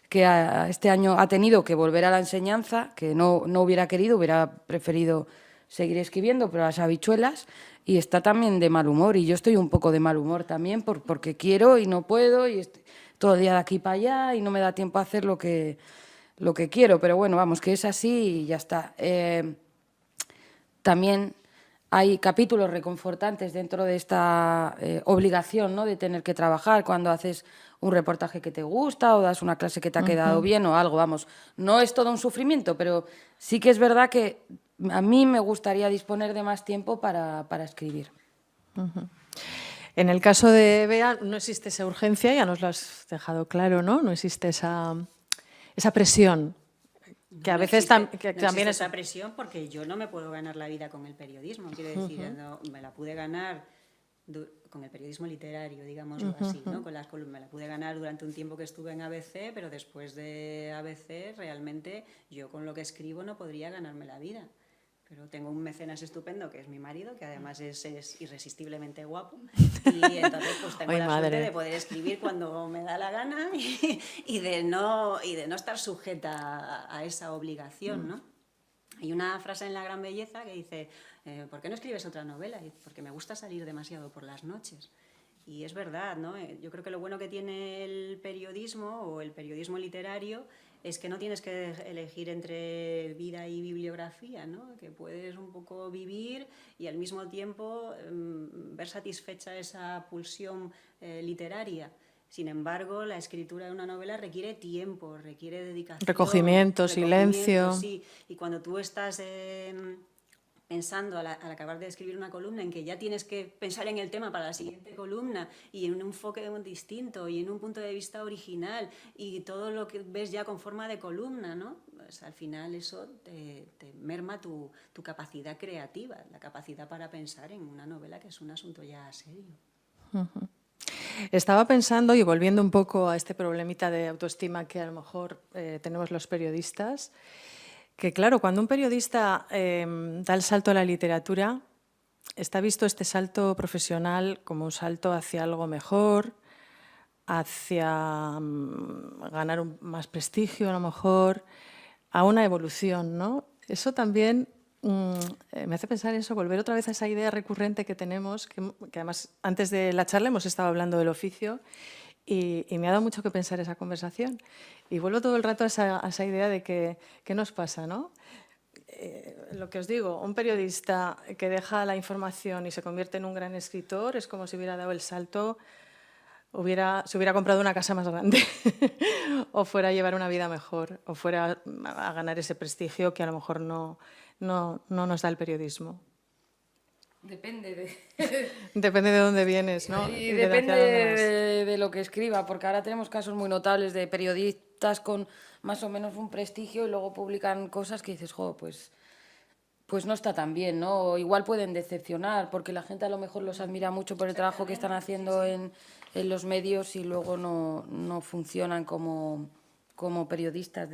que este año ha tenido que volver a la enseñanza, que no hubiera querido, hubiera preferido seguir escribiendo, pero las habichuelas, y está también de mal humor, y yo estoy un poco de mal humor también, porque quiero y no puedo, y estoy todo el día de aquí para allá, y no me da tiempo a hacer lo que quiero, pero bueno, vamos, que es así y ya está. También hay capítulos reconfortantes dentro de esta obligación, ¿no?, de tener que trabajar cuando haces un reportaje que te gusta o das una clase que te ha quedado bien o algo, vamos. No es todo un sufrimiento, pero sí que es verdad que a mí me gustaría disponer de más tiempo para escribir. En el caso de Bea no existe esa urgencia, ya nos lo has dejado claro, ¿no? No existe esa presión. Que a veces también es esa presión porque yo no me puedo ganar la vida con el periodismo, quiero decir, no, me la pude ganar con el periodismo literario, digámoslo así, ¿no? Con las columnas. Me la pude ganar durante un tiempo que estuve en ABC, pero después de ABC realmente yo con lo que escribo no podría ganarme la vida. Pero tengo un mecenas estupendo que es mi marido, que además es irresistiblemente guapo, y entonces pues tengo la suerte de poder escribir cuando me da la gana y de no estar sujeta a esa obligación, ¿no? Hay una frase en La gran belleza que dice, ¿por qué no escribes otra novela? Y porque me gusta salir demasiado por las noches. Y es verdad, ¿no? Yo creo que lo bueno que tiene el periodismo o el periodismo literario es que no tienes que elegir entre vida y bibliografía, ¿no? Que puedes un poco vivir y al mismo tiempo ver satisfecha esa pulsión literaria. Sin embargo, la escritura de una novela requiere tiempo, requiere dedicación. Recogimiento, silencio. Sí, y cuando tú estás pensando al acabar de escribir una columna en que ya tienes que pensar en el tema para la siguiente columna y en un enfoque distinto y en un punto de vista original y todo lo que ves ya con forma de columna, ¿no? Pues al final eso te merma tu capacidad creativa, la capacidad para pensar en una novela que es un asunto ya serio. Estaba pensando y volviendo un poco a este problemita de autoestima que a lo mejor tenemos los periodistas, que claro, cuando un periodista da el salto a la literatura, está visto este salto profesional como un salto hacia algo mejor, hacia ganar más prestigio, a lo mejor, a una evolución, ¿no? Eso también me hace pensar eso, volver otra vez a esa idea recurrente que tenemos, que además antes de la charla hemos estado hablando del oficio y me ha dado mucho que pensar esa conversación. Y vuelvo todo el rato a esa idea de que ¿qué nos pasa, no? Lo que os digo, un periodista que deja la información y se convierte en un gran escritor es como si hubiera dado el salto, se hubiera comprado una casa más grande o fuera a llevar una vida mejor o fuera a ganar ese prestigio que a lo mejor no nos da el periodismo. Depende Depende de dónde vienes, ¿no? Y depende de lo que escriba, porque ahora tenemos casos muy notables de periodistas con más o menos un prestigio y luego publican cosas que dices, jo, pues no está tan bien, ¿no? O igual pueden decepcionar, porque la gente a lo mejor los admira mucho por el trabajo que están haciendo en los medios y luego no funcionan como periodistas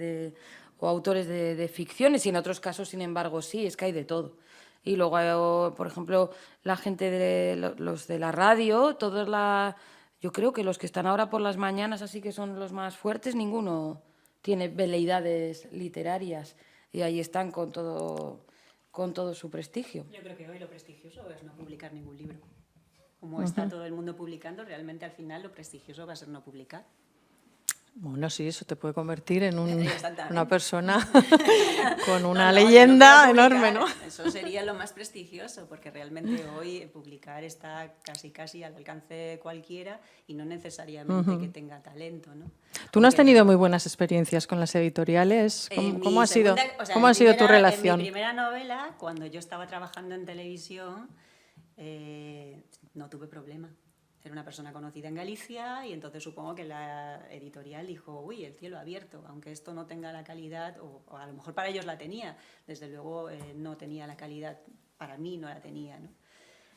o autores de ficciones, y en otros casos, sin embargo, sí, es que hay de todo. Y luego, por ejemplo, la gente los de la radio, yo creo que los que están ahora por las mañanas, así que son los más fuertes, ninguno tiene veleidades literarias y ahí están con todo su prestigio. Yo creo que hoy lo prestigioso es no publicar ningún libro. Como está todo el mundo publicando, realmente al final lo prestigioso va a ser no publicar. Bueno, sí, eso te puede convertir en una persona con una leyenda enorme, ¿no? Eso sería lo más prestigioso, porque realmente hoy publicar está casi al alcance de cualquiera y no necesariamente que tenga talento, ¿no? Tú no has tenido muy buenas experiencias con las editoriales. ¿Cómo ha sido tu relación? En mi primera novela, cuando yo estaba trabajando en televisión, no tuve problema. Era una persona conocida en Galicia y entonces supongo que la editorial dijo, uy, el cielo abierto, aunque esto no tenga la calidad, o a lo mejor para ellos la tenía, desde luego no tenía la calidad, para mí no la tenía, ¿no?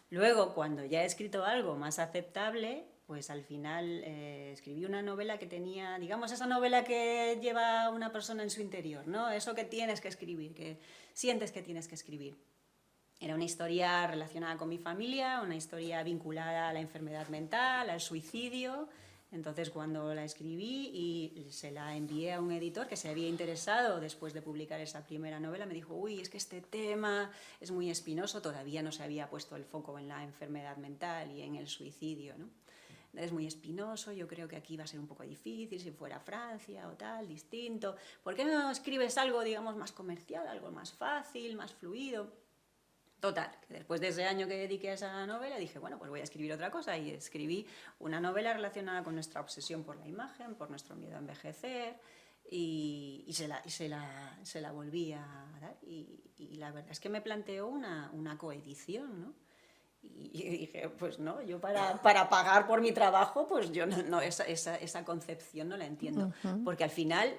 Luego, cuando ya he escrito algo más aceptable, pues al final escribí una novela que tenía, digamos, esa novela que lleva una persona en su interior, ¿no? Eso que tienes que escribir, que sientes que tienes que escribir. Era una historia relacionada con mi familia, una historia vinculada a la enfermedad mental, al suicidio. Entonces, cuando la escribí y se la envié a un editor que se había interesado después de publicar esa primera novela, me dijo, uy, es que este tema es muy espinoso, todavía no se había puesto el foco en la enfermedad mental y en el suicidio, ¿no? Es muy espinoso, yo creo que aquí va a ser un poco difícil, si fuera Francia o tal, distinto. ¿Por qué no escribes algo, digamos, más comercial, algo más fácil, más fluido? Total, que después de ese año que dediqué a esa novela dije, bueno, pues voy a escribir otra cosa y escribí una novela relacionada con nuestra obsesión por la imagen, por nuestro miedo a envejecer y se la volví a dar y la verdad es que me planteó una coedición, ¿no? Y dije, pues no, yo para pagar por mi trabajo, pues yo esa concepción no la entiendo, porque al final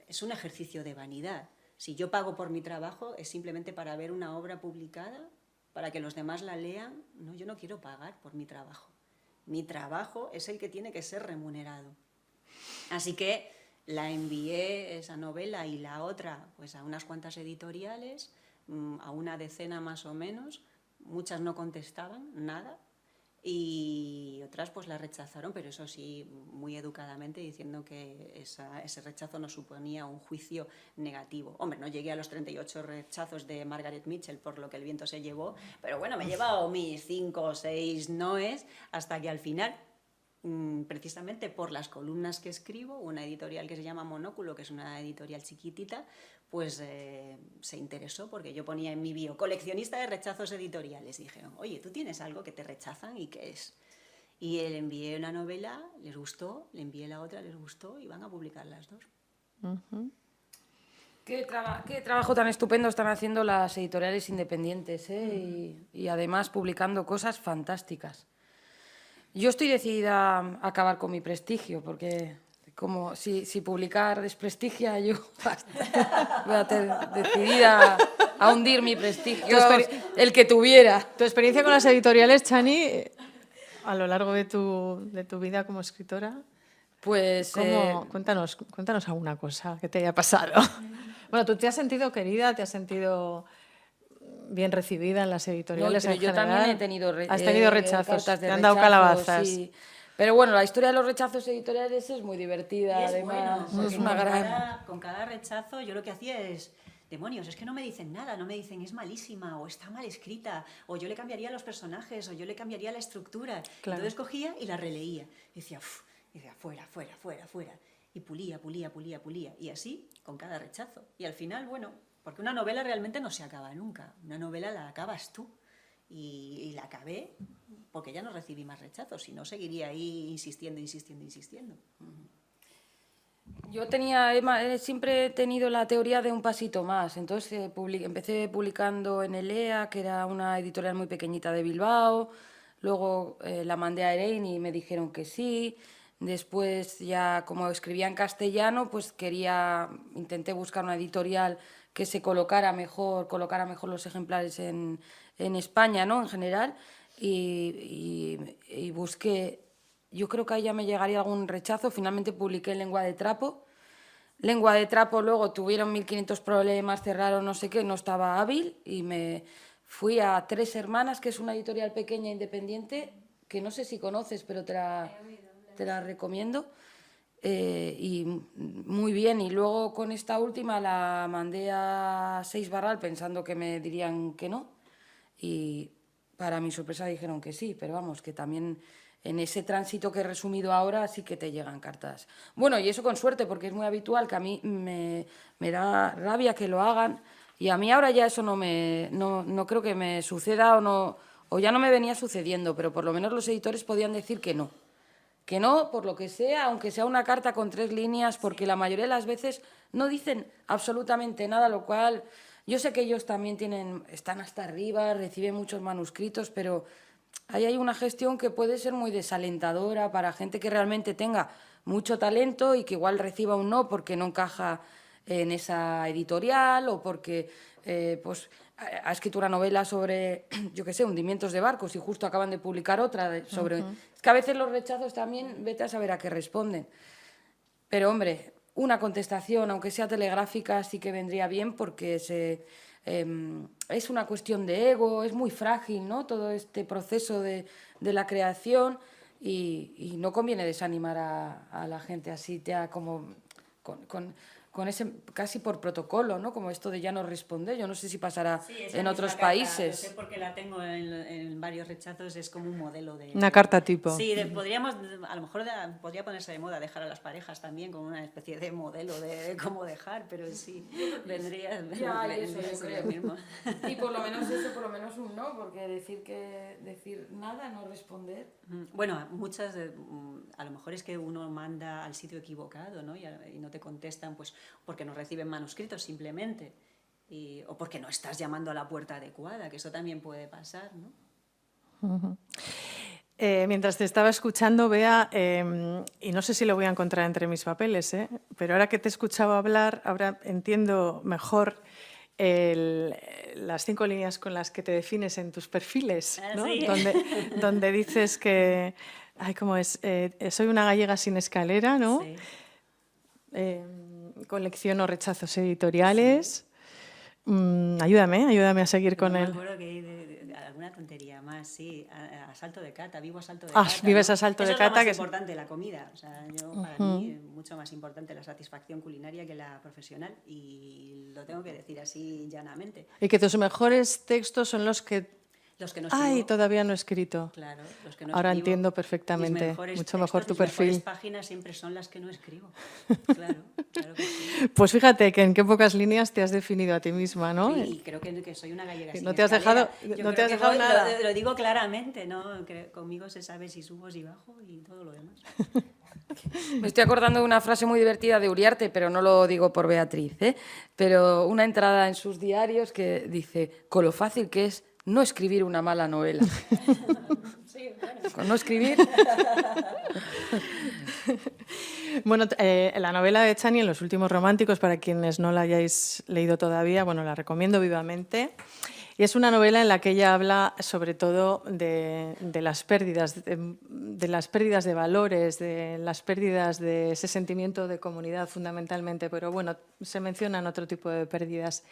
es un ejercicio de vanidad. Si yo pago por mi trabajo es simplemente para ver una obra publicada, para que los demás la lean. No, yo no quiero pagar por mi trabajo. Mi trabajo es el que tiene que ser remunerado. Así que la envié, esa novela y la otra, pues a unas cuantas editoriales, a una decena más o menos. Muchas no contestaban nada y otras pues la rechazaron, pero eso sí, muy educadamente, diciendo que ese rechazo no suponía un juicio negativo. Hombre, no llegué a los 38 rechazos de Margaret Mitchell, por lo que el viento se llevó, pero bueno, me he llevado mis 5 o 6 noes hasta que al final, precisamente por las columnas que escribo, una editorial que se llama Monóculo, que es una editorial chiquitita, pues se interesó porque yo ponía en mi bio coleccionista de rechazos editoriales y dijeron, oye, ¿tú tienes algo que te rechazan y qué es? Y le envié una novela, les gustó, le envié la otra, les gustó y van a publicar las dos. Qué trabajo tan estupendo están haciendo las editoriales independientes, ¿eh? Y además publicando cosas fantásticas. Yo estoy decidida a acabar con mi prestigio porque como si publicar desprestigia, yo voy a estar decidida a hundir mi prestigio, el que tuviera. Tu experiencia con las editoriales, Chani, a lo largo de tu vida como escritora, pues cuéntanos alguna cosa que te haya pasado. Bueno, tú te has sentido querida, te has sentido bien recibida en las editoriales en general. Yo también he tenido Has tenido rechazos, cartas de te han dado rechazo, calabazas. Sí. Pero bueno, la historia de los rechazos editoriales es muy divertida, Y es además. bueno, Es porque una con cada rechazo yo lo que hacía es, demonios, es que no me dicen nada, no me dicen es malísima o está mal escrita, o yo le cambiaría los personajes, o yo le cambiaría la estructura. Claro. Entonces cogía y la releía. Y decía, fuera, fuera, fuera, fuera. Y pulía, pulía, pulía, pulía. Y así con cada rechazo. Y al final, bueno, porque una novela realmente no se acaba nunca. Una novela la acabas tú. Y la acabé porque ya no recibí más rechazos, si no seguiría ahí insistiendo, insistiendo, insistiendo. Yo siempre he tenido la teoría de un pasito más. Entonces empecé publicando en Elea, que era una editorial muy pequeñita de Bilbao. Luego la mandé a Erein y me dijeron que sí. Después ya como escribía en castellano, pues intenté buscar una editorial que se colocara mejor los ejemplares en España, ¿no? En general. Y busqué, yo creo que ahí ya me llegaría algún rechazo. Finalmente publiqué Lengua de Trapo. Lengua de Trapo luego tuvieron 1500 problemas, cerraron no sé qué, no estaba hábil y me fui a Tres Hermanas, que es una editorial pequeña independiente, que no sé si conoces, pero te la recomiendo. Y muy bien, y luego con esta última la mandé a Seis Barral pensando que me dirían que no, y para mi sorpresa dijeron que sí, pero vamos, que también en ese tránsito que he resumido ahora sí que te llegan cartas. Bueno, y eso con suerte, porque es muy habitual, que a mí me da rabia que lo hagan, y a mí ahora ya eso no creo que me suceda o ya no me venía sucediendo, pero por lo menos los editores podían decir que no. Que no, por lo que sea, aunque sea una carta con 3 líneas, porque la mayoría de las veces no dicen absolutamente nada, lo cual yo sé que ellos también están hasta arriba, reciben muchos manuscritos, pero ahí hay una gestión que puede ser muy desalentadora para gente que realmente tenga mucho talento y que igual reciba un no porque no encaja en esa editorial o porque pues ha escrito una novela sobre, yo qué sé, hundimientos de barcos y justo acaban de publicar otra sobre... Es que a veces los rechazos también, vete a saber a qué responden. Pero, hombre, una contestación, aunque sea telegráfica, sí que vendría bien porque es una cuestión de ego, es muy frágil, ¿no? Todo este proceso de la creación y no conviene desanimar a la gente así, como con ese casi por protocolo, ¿no? Como esto de ya no responder. Yo no sé si pasará en otros países. Yo sé porque la tengo en varios rechazos, es como un modelo de... Una carta tipo. Sí, a lo mejor podría ponerse de moda dejar a las parejas también como una especie de modelo de cómo dejar, pero sí, vendría lo mismo. Y por lo menos eso, por lo menos un no, porque decir nada, no responder. Bueno, a lo mejor es que uno manda al sitio equivocado, ¿no? Y no te contestan, pues porque no reciben manuscritos simplemente, o porque no estás llamando a la puerta adecuada, que eso también puede pasar, ¿no? Mientras te estaba escuchando, Bea, y no sé si lo voy a encontrar entre mis papeles, pero ahora que te he escuchado hablar, ahora entiendo mejor las 5 líneas con las que te defines en tus perfiles, ¿no? ¿Sí? Donde dices que, ¿cómo es? Soy una gallega sin escalera, ¿no? Sí. Colecciono rechazos editoriales. Sí. Ayúdame a seguir con él. Me acuerdo que hay alguna tontería más, sí. Asalto de cata, vivo asalto de cata. Vives asalto de cata. Eso es lo más importante, la comida. O sea, para mí es mucho más importante la satisfacción culinaria que la profesional, y lo tengo que decir así llanamente. Y que tus mejores textos son los que no escribo. Todavía no he escrito. Claro, los que no Ahora escribo. Entiendo perfectamente. Mucho mejor tu perfil. Mis mejores páginas siempre son las que no escribo. Claro que sí. Pues fíjate que en qué pocas líneas te has definido a ti misma, ¿no? Sí, creo que soy una gallega sin no te has dejado, nada. Lo digo claramente, ¿no? Conmigo se sabe si subo, si bajo y todo lo demás. Me estoy acordando de una frase muy divertida de Uriarte, pero no lo digo por Beatriz, pero una entrada en sus diarios que dice: con lo fácil que es no escribir una mala novela. Sí, bueno. Con no escribir... Bueno, la novela de Chani, En los últimos románticos, para quienes no la hayáis leído todavía, bueno, la recomiendo vivamente. Y es una novela en la que ella habla sobre todo de las pérdidas, de las pérdidas de valores, de las pérdidas de ese sentimiento de comunidad fundamentalmente, pero bueno, se mencionan otro tipo de pérdidas.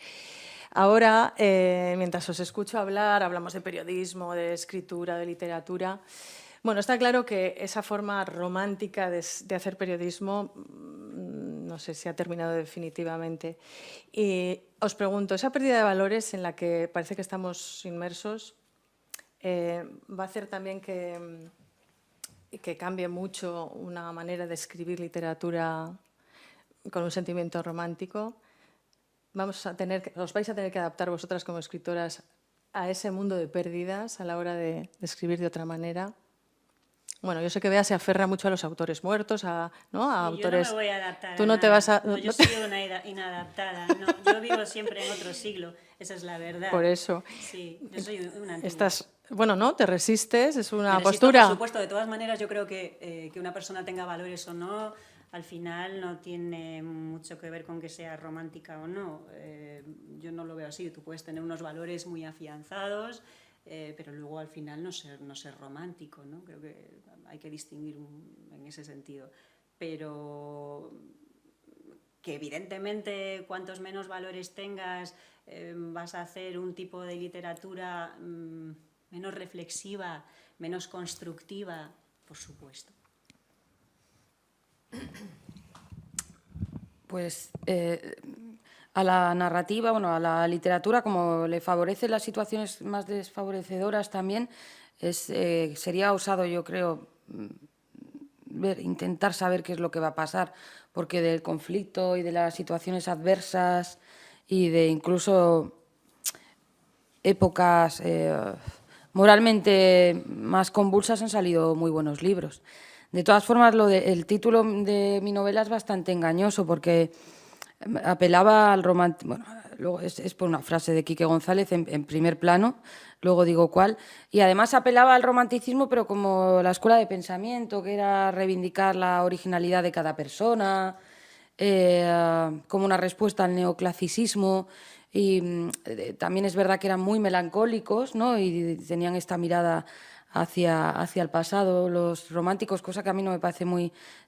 Ahora, mientras os escucho hablar, hablamos de periodismo, de escritura, de literatura. Bueno, está claro que esa forma romántica de hacer periodismo, no sé si ha terminado definitivamente. Y os pregunto, esa pérdida de valores en la que parece que estamos inmersos, ¿va a hacer también que cambie mucho una manera de escribir literatura con un sentimiento romántico? Os vais a tener que adaptar vosotras como escritoras a ese mundo de pérdidas a la hora de escribir de otra manera. Bueno, yo sé que Bea se aferra mucho a los autores muertos, ¿no? A autores. Yo no me voy a adaptar. Tú no te vas a. No, yo soy una inadaptada. No, yo vivo siempre en otro siglo. Esa es la verdad. Por eso. Sí, yo soy una antigua. Bueno, ¿no? Te resistes, es una Me resisto, postura. Por supuesto, de todas maneras, yo creo que una persona tenga valores o no, al final no tiene mucho que ver con que sea romántica o no. Yo no lo veo así. Tú puedes tener unos valores muy afianzados, pero luego al final no ser romántico, ¿no? Creo que hay que distinguir en ese sentido. Pero que evidentemente cuantos menos valores tengas, vas a hacer un tipo de literatura menos reflexiva, menos constructiva, por supuesto. Pues a la narrativa, bueno, a la literatura, como le favorece las situaciones más desfavorecedoras también, sería osado, yo creo, intentar saber qué es lo que va a pasar, porque del conflicto y de las situaciones adversas y de incluso épocas moralmente más convulsas han salido muy buenos libros. De todas formas, el título de mi novela es bastante engañoso porque apelaba al romanticismo. Bueno, luego es por una frase de Quique González en primer plano, luego digo cuál. Y además apelaba al romanticismo, pero como la escuela de pensamiento, que era reivindicar la originalidad de cada persona, como una respuesta al neoclasicismo. Y también es verdad que eran muy melancólicos, ¿no? Y tenían esta mirada hacia el pasado, los románticos, cosa que a mí no me parece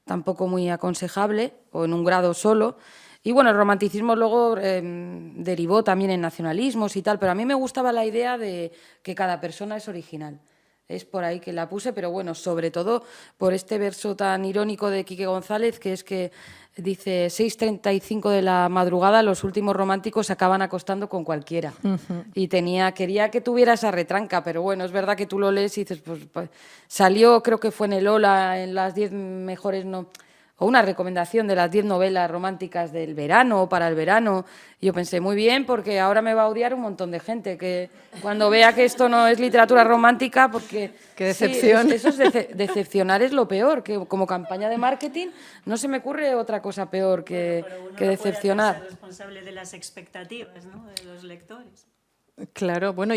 tampoco muy aconsejable, o en un grado solo. Y bueno, el romanticismo luego derivó también en nacionalismos y tal, pero a mí me gustaba la idea de que cada persona es original. Es por ahí que la puse, pero bueno, sobre todo por este verso tan irónico de Quique González, que es que dice 6:35 de la madrugada, los últimos románticos se acaban acostando con cualquiera. Y quería que tuviera esa retranca, pero bueno, es verdad que tú lo lees y dices, pues salió, creo que fue en el Ola, en las 10 mejores, no, o una recomendación de las 10 novelas románticas del verano o para el verano. Y yo pensé, muy bien, porque ahora me va a odiar un montón de gente, que cuando vea que esto no es literatura romántica, porque... ¡Qué decepción! Sí, eso es decepcionar es lo peor, que como campaña de marketing no se me ocurre otra cosa peor que decepcionar. Puede hacerse responsable de las expectativas, ¿no?, de los lectores. Claro, bueno,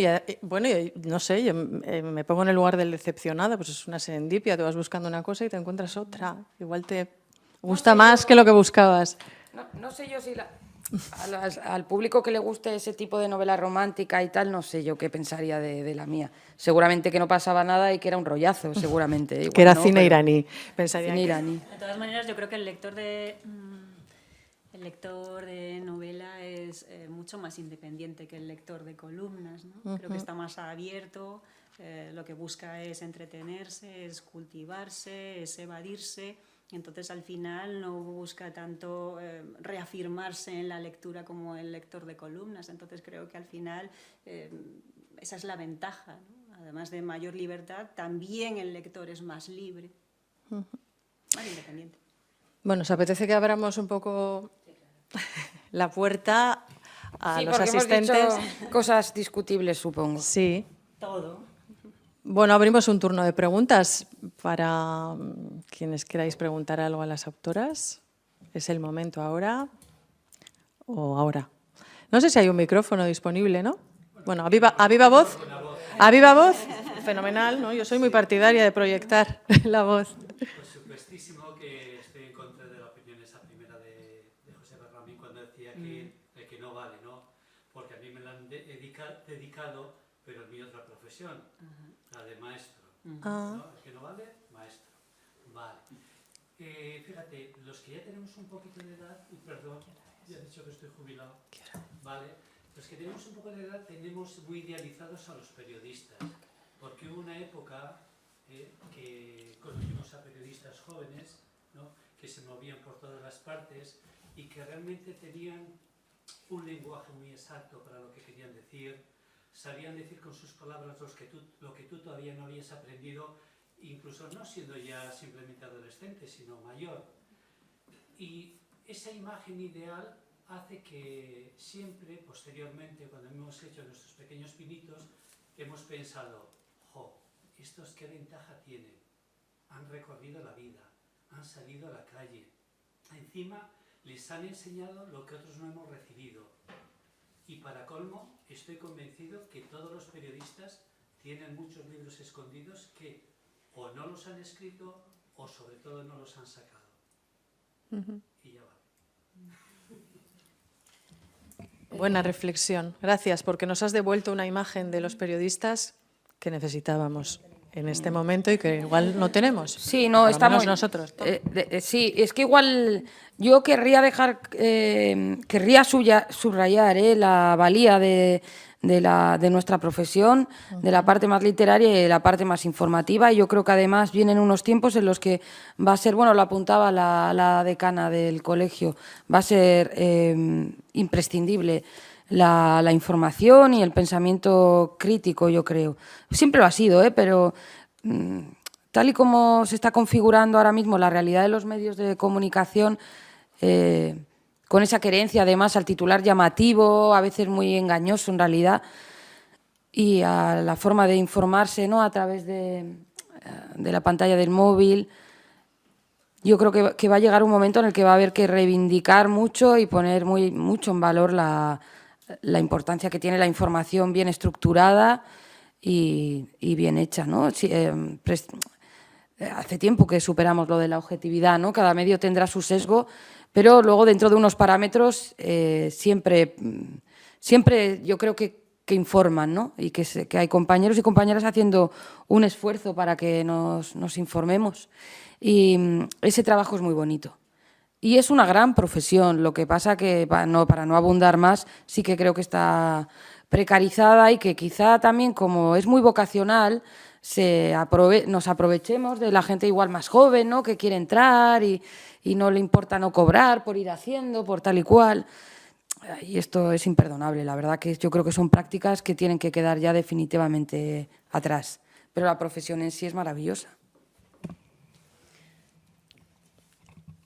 no sé, yo me pongo en el lugar del decepcionado, pues es una serendipia, te vas buscando una cosa y te encuentras otra. Igual te gusta más que lo que buscabas. No sé yo si al público que le guste ese tipo de novela romántica y tal, no sé yo qué pensaría de la mía. Seguramente que no pasaba nada y que era un rollazo, seguramente. Igual, que era no, cine iraní. Pensaría cine iraní. De todas maneras, yo creo que el lector de novela es mucho más independiente que el lector de columnas, ¿no? Creo que está más abierto, lo que busca es entretenerse, es cultivarse, es evadirse. Entonces, al final, no busca tanto reafirmarse en la lectura como el lector de columnas. Entonces, creo que al final esa es la ventaja, ¿no? Además de mayor libertad, también el lector es más libre, más independiente. Bueno, ¿os apetece que abramos un poco la puerta a los asistentes? Hemos dicho cosas discutibles, supongo. Sí. Todo. Bueno, abrimos un turno de preguntas para quienes queráis preguntar algo a las autoras. ¿Es el momento ahora o ahora? No sé si hay un micrófono disponible, ¿no? Bueno, a viva voz. A viva voz. Fenomenal, ¿no? Yo soy muy partidaria de proyectar la voz. Por supuestísimo que estoy en contra de la opinión esa primera de José Berramín cuando decía que no vale, ¿no? Porque a mí me la han dedicado, pero en mi otra profesión, la de maestro. ¿No? El que no vale, maestro. Vale. Fíjate, los que ya tenemos un poquito de edad, y perdón, ya he dicho que estoy jubilado, ¿vale? Los que tenemos un poco de edad tenemos muy idealizados a los periodistas, porque hubo una época que conocimos a periodistas jóvenes, ¿no?, que se movían por todas las partes y que realmente tenían un lenguaje muy exacto para lo que querían decir, sabían decir con sus palabras lo que tú todavía no habías aprendido, incluso no siendo ya simplemente adolescente, sino mayor. Y esa imagen ideal hace que siempre, posteriormente, cuando hemos hecho nuestros pequeños pinitos, hemos pensado, jo, ¿estos qué ventaja tienen? Han recorrido la vida, han salido a la calle, encima les han enseñado lo que otros no hemos recibido. Y para colmo, estoy convencido que todos los periodistas tienen muchos libros escondidos que o no los han escrito o sobre todo no los han sacado. Y ya va. Buena reflexión. Gracias, porque nos has devuelto una imagen de los periodistas que necesitábamos en este momento y que igual no tenemos. Sí, no, estamos nosotros. Sí, es que igual yo querría subrayar la valía de nuestra profesión, de la parte más literaria y de la parte más informativa. Y yo creo que además vienen unos tiempos en los que va a ser, bueno, lo apuntaba la decana del colegio, va a ser imprescindible la información y el pensamiento crítico, yo creo. Siempre lo ha sido, pero tal y como se está configurando ahora mismo la realidad de los medios de comunicación, con esa querencia además al titular llamativo, a veces muy engañoso en realidad, y a la forma de informarse, ¿no?, a través de la pantalla del móvil, yo creo que va a llegar un momento en el que va a haber que reivindicar mucho y poner mucho en valor la importancia que tiene la información bien estructurada y bien hecha, ¿no? Hace tiempo que superamos lo de la objetividad, ¿no? Cada medio tendrá su sesgo, pero luego dentro de unos parámetros siempre yo creo que informan, ¿no? Y que hay compañeros y compañeras haciendo un esfuerzo para que nos informemos. Y ese trabajo es muy bonito. Y es una gran profesión, lo que pasa que, para no abundar más, sí que creo que está precarizada y que quizá también, como es muy vocacional, nos aprovechemos de la gente igual más joven, ¿no?, que quiere entrar y no le importa no cobrar por ir haciendo, por tal y cual. Y esto es imperdonable, la verdad que yo creo que son prácticas que tienen que quedar ya definitivamente atrás. Pero la profesión en sí es maravillosa.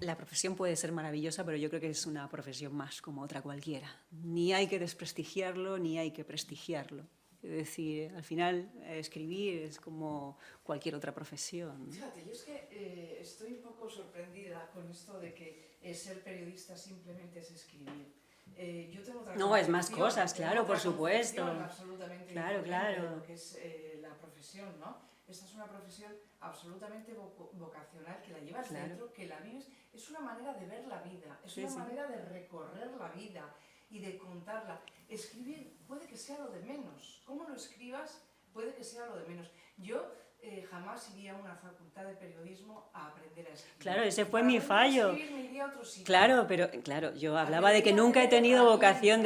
La profesión puede ser maravillosa, pero yo creo que es una profesión más como otra cualquiera. Ni hay que desprestigiarlo, ni hay que prestigiarlo. Es decir, al final, escribir es como cualquier otra profesión. Fíjate, yo es que estoy un poco sorprendida con esto de que ser periodista simplemente es escribir. Yo tengo otra no, es más cosas, claro, por supuesto. Absolutamente claro, diferente claro. de lo que es la profesión, ¿no? Esta es una profesión absolutamente vocacional, que la llevas dentro, que la vives. Es una manera de ver la vida, es una manera de recorrer la vida y de contarla. Escribir puede que sea lo de menos. Cómo lo escribas puede que sea lo de menos. Yo jamás iría a una facultad de periodismo a aprender a escribir. Claro, ese fue mi fallo. Escribir, me iría a otro sitio. Claro, pero claro, yo hablaba de que nunca he tenido vocación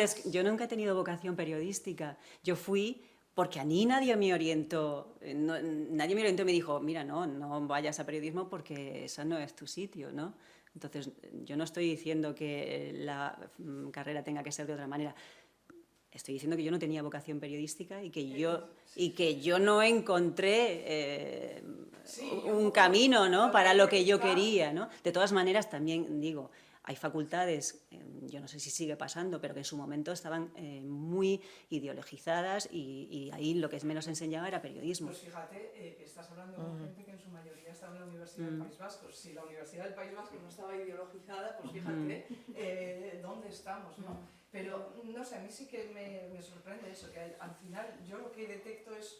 periodística. Yo fui porque a mí nadie me orientó, nadie me orientó y me dijo, mira, no vayas a periodismo porque ese no es tu sitio, ¿no? Entonces, yo no estoy diciendo que la carrera tenga que ser de otra manera. Estoy diciendo que yo no tenía vocación periodística y que yo no encontré un camino, ¿no?, para lo que yo quería, ¿no? De todas maneras, también digo, hay facultades, yo no sé si sigue pasando, pero que en su momento estaban muy ideologizadas y ahí lo que menos enseñaba era periodismo. Pues fíjate que estás hablando con gente que en su mayoría estaba en la Universidad del País Vasco. Si la Universidad del País Vasco no estaba ideologizada, pues fíjate dónde estamos, ¿no? Pero, no sé, a mí sí que me sorprende eso, que al final yo lo que detecto es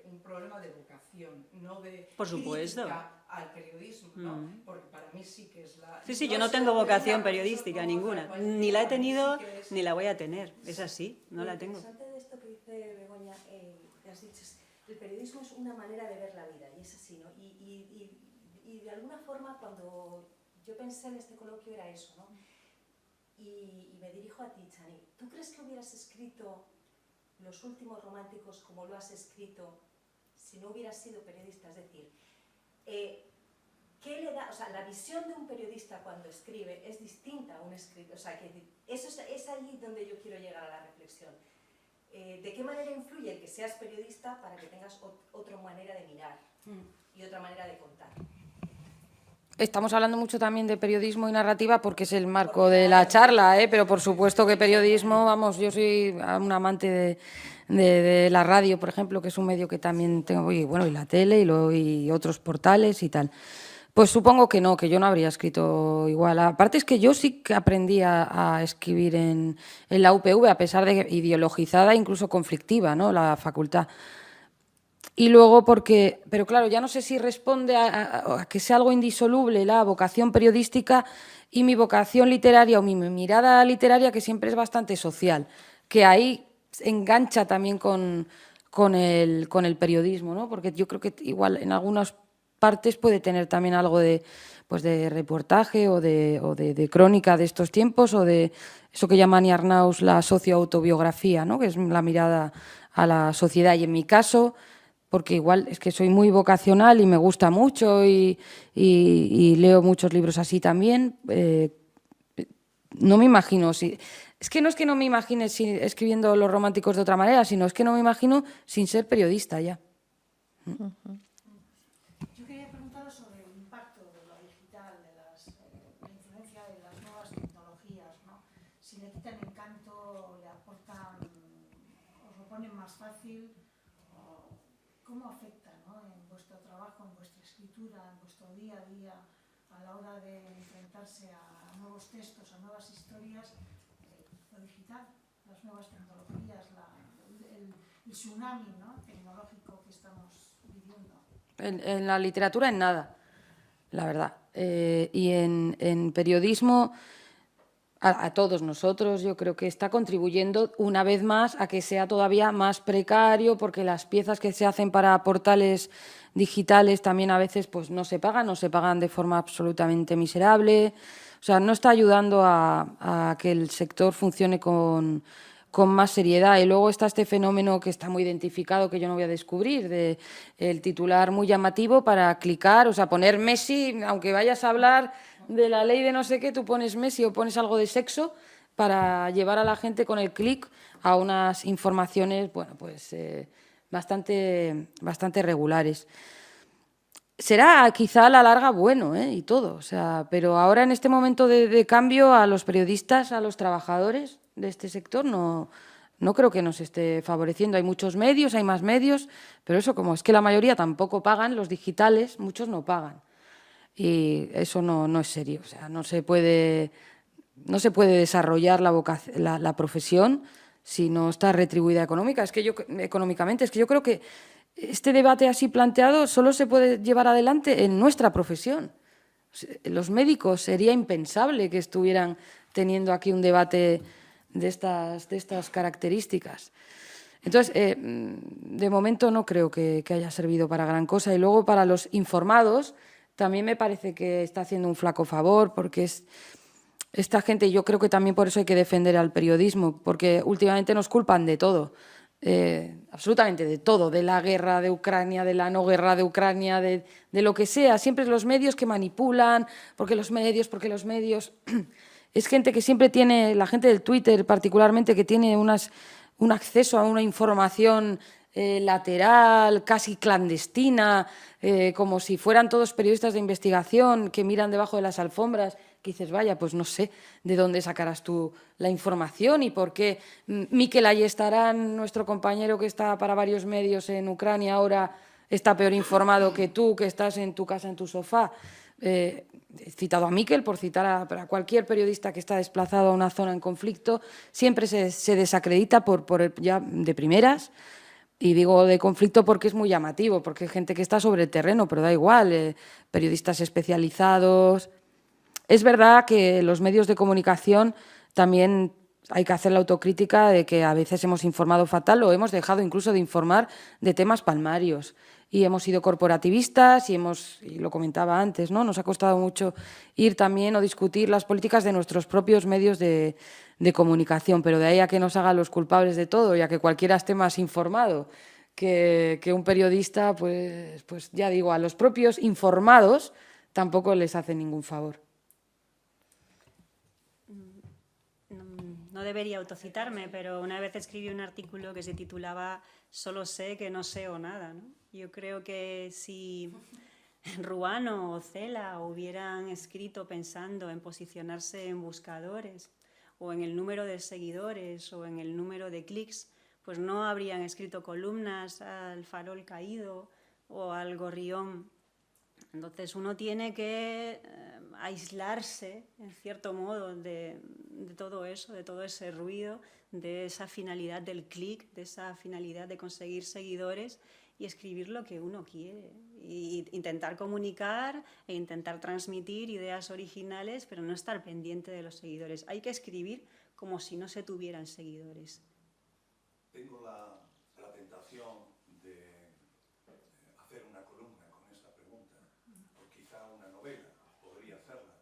un problema de vocación, no de crítica al periodismo, ¿no? Porque para mí sí que es la... Sí, yo no tengo vocación periodística ninguna, ni la he tenido ni la voy a tener, es así, no la tengo. Lo interesante de esto que dice Begoña, que has dicho, es el periodismo es una manera de ver la vida, y es así, ¿no? Y de alguna forma, cuando yo pensé en este coloquio era eso, ¿no? Y me dirijo a ti, Chani. ¿Tú crees que hubieras escrito Los últimos románticos como lo has escrito si no hubieras sido periodista? Es decir, ¿qué le da? O sea, la visión de un periodista cuando escribe es distinta a un escritor. O sea, que eso es allí donde yo quiero llegar a la reflexión. ¿De qué manera influye el que seas periodista para que tengas otra manera de mirar y otra manera de contar? Estamos hablando mucho también de periodismo y narrativa porque es el marco de la charla, pero por supuesto que periodismo, vamos, yo soy un amante de la radio, por ejemplo, que es un medio que también tengo, y bueno, y la tele y otros portales y tal. Pues supongo que no, que yo no habría escrito igual. Aparte es que yo sí que aprendí a escribir en la UPV, a pesar de ideologizada, incluso conflictiva, ¿no?, la facultad. Y luego porque, pero claro, ya no sé si responde a que sea algo indisoluble la vocación periodística y mi vocación literaria o mi mirada literaria, que siempre es bastante social, que ahí engancha también con el periodismo, ¿no? Porque yo creo que igual en algunas partes puede tener también algo de, pues de reportaje o de crónica de estos tiempos, o de eso que llama Annie Arnaus la socioautobiografía, ¿no?, que es la mirada a la sociedad. Y en mi caso, porque igual es que soy muy vocacional y me gusta mucho y leo muchos libros así también, no me imagino si... Es que no me imagine escribiendo Los románticos de otra manera, sino es que no me imagino sin ser periodista ya. Yo quería preguntaros sobre el impacto de lo digital, de la influencia de las nuevas tecnologías, ¿no? Si le quitan encanto, le aportan, os lo ponen más fácil, ¿cómo afecta, ¿no?, en vuestro trabajo, en vuestra escritura, en vuestro día a día, a la hora de enfrentarse a nuevos textos, a nuevas historias, lo digital, las nuevas tecnologías, el tsunami, ¿no?, tecnológico que estamos viviendo? En la literatura en nada, la verdad. Y en periodismo, a todos nosotros, yo creo que está contribuyendo una vez más a que sea todavía más precario, porque las piezas que se hacen para portales digitales también a veces pues no se pagan de forma absolutamente miserable. O sea, no está ayudando a que el sector funcione con más seriedad. Y luego está este fenómeno que está muy identificado, que yo no voy a descubrir, de el titular muy llamativo para clicar, o sea, poner Messi, aunque vayas a hablar de la ley de no sé qué, tú pones Messi o pones algo de sexo para llevar a la gente con el clic a unas informaciones, bueno, pues bastante regulares. Será quizá a la larga bueno, y todo, o sea, pero ahora en este momento de cambio a los periodistas, a los trabajadores de este sector, no creo que nos esté favoreciendo. Hay muchos medios, hay más medios, pero eso, como es que la mayoría tampoco pagan, los digitales, muchos no pagan. Y eso no es serio, o sea, no se puede desarrollar la profesión si no está retribuida económicamente. Es que yo creo que este debate así planteado solo se puede llevar adelante en nuestra profesión. Los médicos sería impensable que estuvieran teniendo aquí un debate de estas características. Entonces, de momento no creo que haya servido para gran cosa. Y luego para los informados también me parece que está haciendo un flaco favor, porque esta gente, yo creo que también por eso hay que defender al periodismo, porque últimamente nos culpan de todo. Absolutamente de todo, de la guerra de Ucrania, de la no guerra de Ucrania, de lo que sea. Siempre los medios que manipulan, porque los medios... Es gente que siempre tiene, la gente del Twitter particularmente, que tiene un acceso a una información lateral, casi clandestina, como si fueran todos periodistas de investigación que miran debajo de las alfombras, que dices, vaya, pues no sé de dónde sacarás tú la información y por qué Mikel Ayestarán, nuestro compañero que está para varios medios en Ucrania, ahora está peor informado que tú, que estás en tu casa, en tu sofá. He citado a Mikel por citar a cualquier periodista que está desplazado a una zona en conflicto, siempre se desacredita ya de primeras. Y digo de conflicto porque es muy llamativo, porque hay gente que está sobre el terreno, pero da igual, periodistas especializados. Es verdad que los medios de comunicación también hay que hacer la autocrítica de que a veces hemos informado fatal o hemos dejado incluso de informar de temas palmarios. Y hemos sido corporativistas y lo comentaba antes, ¿no? Nos ha costado mucho ir también o discutir las políticas de nuestros propios medios de comunicación, pero de ahí a que nos hagan los culpables de todo y a que cualquiera esté más informado que un periodista, pues ya digo, a los propios informados tampoco les hace ningún favor. No debería autocitarme, pero una vez escribí un artículo que se titulaba «Solo sé que no sé o nada», ¿no? Yo creo que si Ruano o Cela hubieran escrito pensando en posicionarse en buscadores o en el número de seguidores o en el número de clics, pues no habrían escrito columnas al Farol Caído o al Gorrión. Entonces uno tiene que aislarse, en cierto modo, de todo eso, de todo ese ruido, de esa finalidad del clic, de esa finalidad de conseguir seguidores y escribir lo que uno quiere. Y intentar comunicar e intentar transmitir ideas originales, pero no estar pendiente de los seguidores. Hay que escribir como si no se tuvieran seguidores. Tengo la tentación de hacer una columna con esta pregunta, o quizá una novela, podría hacerla.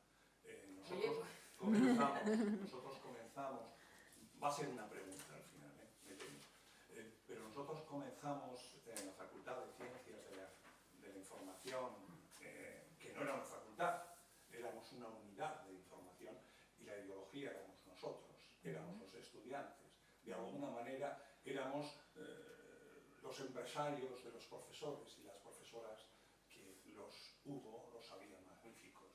Nosotros comenzamos, va a ser una pregunta al final, pero nosotros comenzamos en la Facultad de Ciencias de la Información, que no era una facultad, éramos una unidad de información, y la ideología éramos nosotros, éramos los estudiantes. De alguna manera éramos los empresarios de los profesores y las profesoras, que los hubo, los había magníficos.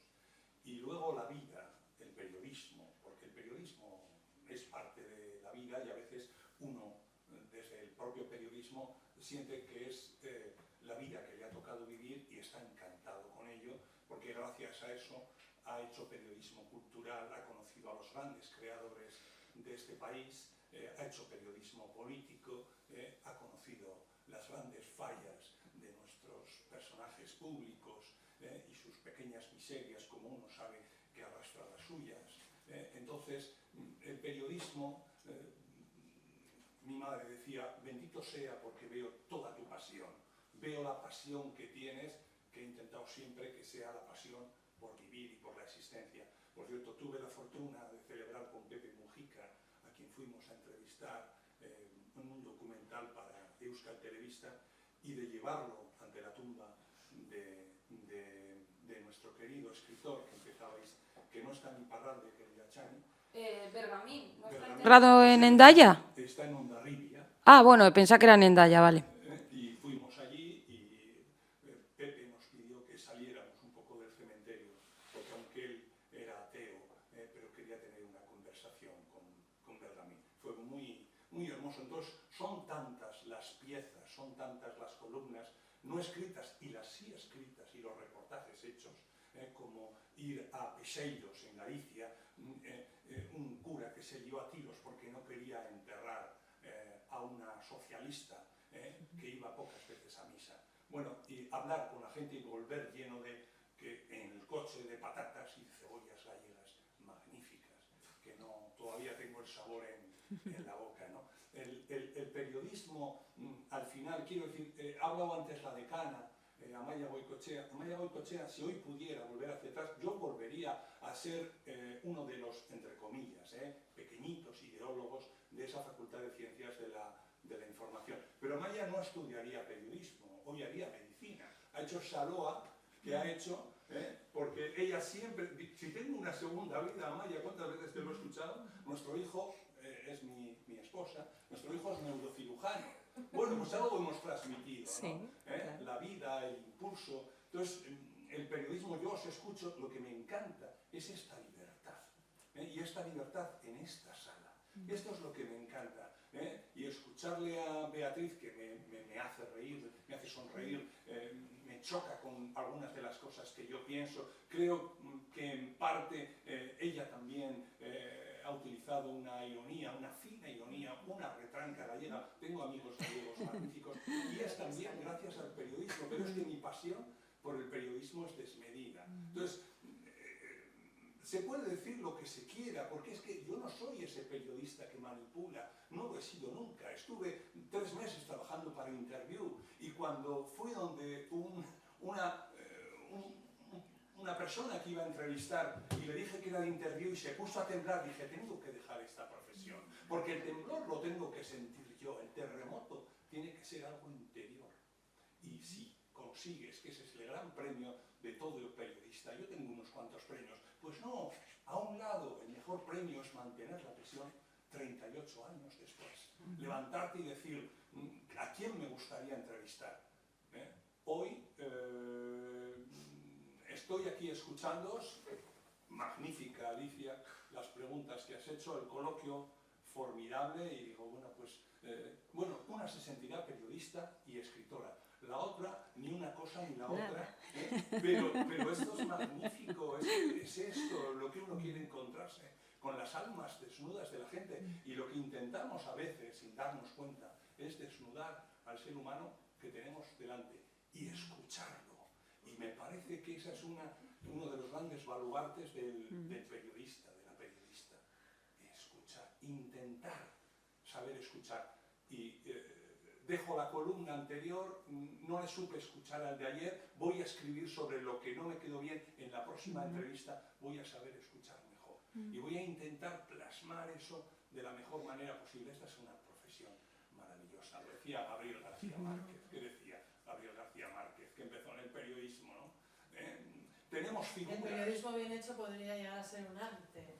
Y luego la vida, el periodismo, porque el periodismo es parte de la vida y a veces uno, desde el propio periodismo, siente que es la vida que le ha tocado vivir y está encantado con ello, porque gracias a eso ha hecho periodismo cultural, ha conocido a los grandes creadores de este país, ha hecho periodismo político, ha conocido las grandes fallas de nuestros personajes públicos y sus pequeñas miserias, como uno sabe que arrastra las suyas. Entonces, el periodismo, mi madre decía, bendito sea porque veo toda tu pasión, veo la pasión que tienes, que he intentado siempre que sea la pasión por vivir y por la existencia. Por cierto, tuve la fortuna de celebrar con Pepe Mujica, a quien fuimos a entrevistar en un documental para Euskal Telebista, y de llevarlo ante la tumba de nuestro querido escritor que empezabais, que no está en Iparralde, que es Yachani. Bergamín, ¿no está enterrado en Hendaya? Está en Hondarribia. Ah, bueno, pensaba que era en Hendaya, vale. Y fuimos allí y Pepe nos pidió que saliéramos un poco del cementerio, porque aunque él era ateo, pero quería tener una conversación con Bergamín. Fue muy, muy hermoso. Entonces, son tantas las piezas, son tantas las columnas, no escritas y las sí escritas, y los reportajes hechos, como ir a Peseiros, en Galicia, un cura que se lió a tiros porque no quería enterrar a una socialista que iba pocas veces a misa. Bueno, y hablar con la gente y volver lleno en el coche de patatas y cebollas gallegas magníficas, que todavía tengo el sabor en la boca, ¿no? El periodismo, al final, quiero decir, ha hablado antes la decana, Amaia Goicoechea. Amaia Goicoechea, si hoy pudiera volver hacia atrás, yo volvería a ser uno de los, entre comillas, pequeñitos ideólogos de esa Facultad de Ciencias de la Información. Pero Amaia no estudiaría periodismo, hoy haría medicina. Ha hecho Saloa, que ha hecho, porque ella siempre, si tengo una segunda vida, Amaia, ¿cuántas veces te lo he escuchado? Nuestro hijo es mi esposa, nuestro hijo es neurocirujano. Bueno, pues algo hemos transmitido, ¿no? Sí, claro. La vida, el impulso. Entonces, el periodismo, yo os escucho, lo que me encanta es esta libertad. Y esta libertad en esta sala. Esto es lo que me encanta. Y escucharle a Beatriz, que me hace reír, me hace sonreír, me choca con algunas de las cosas que yo pienso. Creo que en parte ella también ha utilizado una ironía, una fina ironía, una retranca gallega. Tengo amigos gallegos magníficos y es también gracias al periodismo, pero es que mi pasión por el periodismo es desmedida. Entonces, se puede decir lo que se quiera, porque es que yo no soy ese periodista que manipula, no lo he sido nunca. Estuve 3 meses trabajando para Interview y cuando fui donde una persona que iba a entrevistar y le dije que era de Interview y se puso a temblar, dije, tengo que dejar esta profesión, porque el temblor lo tengo que sentir yo, el terremoto tiene que ser algo interior. Y si consigues, que ese es el gran premio de todo el periodista, yo tengo unos cuantos premios, pues no, a un lado el mejor premio es mantener la presión 38 años después. Levantarte y decir, ¿a quién me gustaría entrevistar? Hoy estoy aquí escuchándoos, magnífica Alicia, las preguntas que has hecho, el coloquio formidable, y digo, bueno, pues, una se sentirá periodista y escritora, la otra ni una cosa ni la otra, pero esto es magnífico, es esto lo que uno quiere encontrarse, con las almas desnudas de la gente, y lo que intentamos a veces, sin darnos cuenta, es desnudar al ser humano que tenemos delante y escucharlo. Y me parece que ese es uno de los grandes baluartes del periodista, de la periodista. Escuchar, intentar saber escuchar. Y dejo la columna anterior, no le supe escuchar al de ayer, voy a escribir sobre lo que no me quedó bien en la próxima entrevista, voy a saber escuchar mejor. Y voy a intentar plasmar eso de la mejor manera posible. Esta es una profesión maravillosa. Lo decía Gabriel García Márquez. ¿Qué decía Gabriel García Márquez? Que empezó en el periodismo, ¿no? Tenemos figuras... El periodismo bien hecho podría llegar a ser un arte.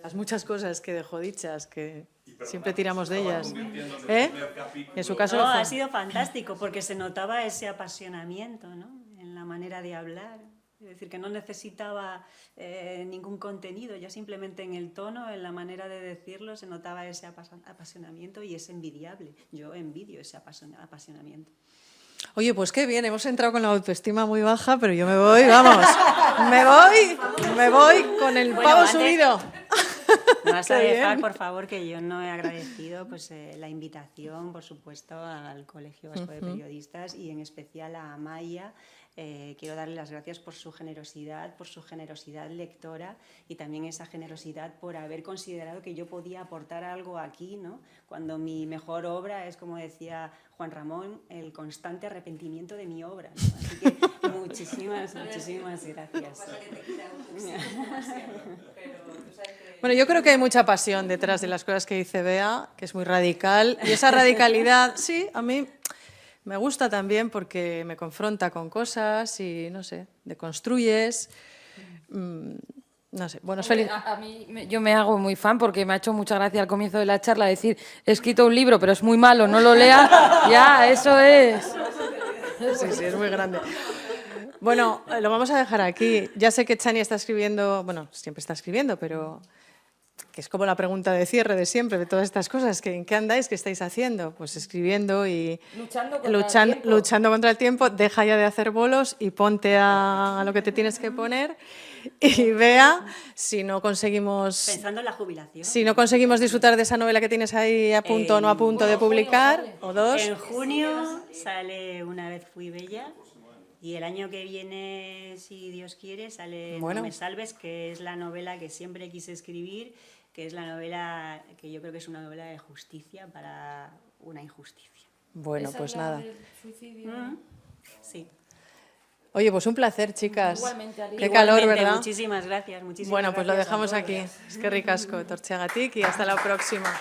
Las muchas cosas que dejó dichas, que siempre tiramos de ellas. En su caso... No, ha sido fantástico, porque se notaba ese apasionamiento, ¿no? En la manera de hablar. Es decir, que no necesitaba ningún contenido, ya simplemente en el tono, en la manera de decirlo, se notaba ese apasionamiento, y es envidiable. Yo envidio ese apasionamiento. Oye, pues qué bien, hemos entrado con la autoestima muy baja, pero yo me voy, vamos, me voy con el pavo subido. Me vas a dejar, por favor, que yo no he agradecido pues, la invitación, por supuesto, al Colegio Vasco de Periodistas, y en especial a Amaia. Quiero darle las gracias por su generosidad lectora, y también esa generosidad por haber considerado que yo podía aportar algo aquí, ¿no? Cuando mi mejor obra es, como decía Juan Ramón, el constante arrepentimiento de mi obra, ¿no? Así que muchísimas gracias. Bueno, yo creo que hay mucha pasión detrás de las cosas que dice Bea, que es muy radical, y esa radicalidad, sí, a mí me gusta también porque me confronta con cosas y, no sé, deconstruyes, no sé. Bueno, a mí yo me hago muy fan porque me ha hecho mucha gracia al comienzo de la charla decir, he escrito un libro pero es muy malo, no lo lea, ya, eso es. Sí, es muy grande. Bueno, lo vamos a dejar aquí. Ya sé que Chani está escribiendo, bueno, siempre está escribiendo, pero que es como la pregunta de cierre de siempre, de todas estas cosas, que ¿en qué andáis? ¿Qué estáis haciendo? Pues escribiendo y luchando contra el tiempo. Deja ya de hacer bolos y ponte a lo que te tienes que poner. Y Bea, si no conseguimos... Pensando en la jubilación. Si no conseguimos disfrutar de esa novela que tienes ahí a punto o no a punto de publicar, o dos... En junio sale Una vez fui bella. Y el año que viene, si Dios quiere, sale No me salves, que es la novela que siempre quise escribir, que es la novela que yo creo que es una novela de justicia para una injusticia. Bueno, pues nada. Sí. Oye, pues un placer, chicas. Igualmente, qué calor, ¿verdad? Muchísimas gracias. Bueno, pues lo dejamos aquí. Es que ricasco, Tortxeagatik, y hasta la próxima.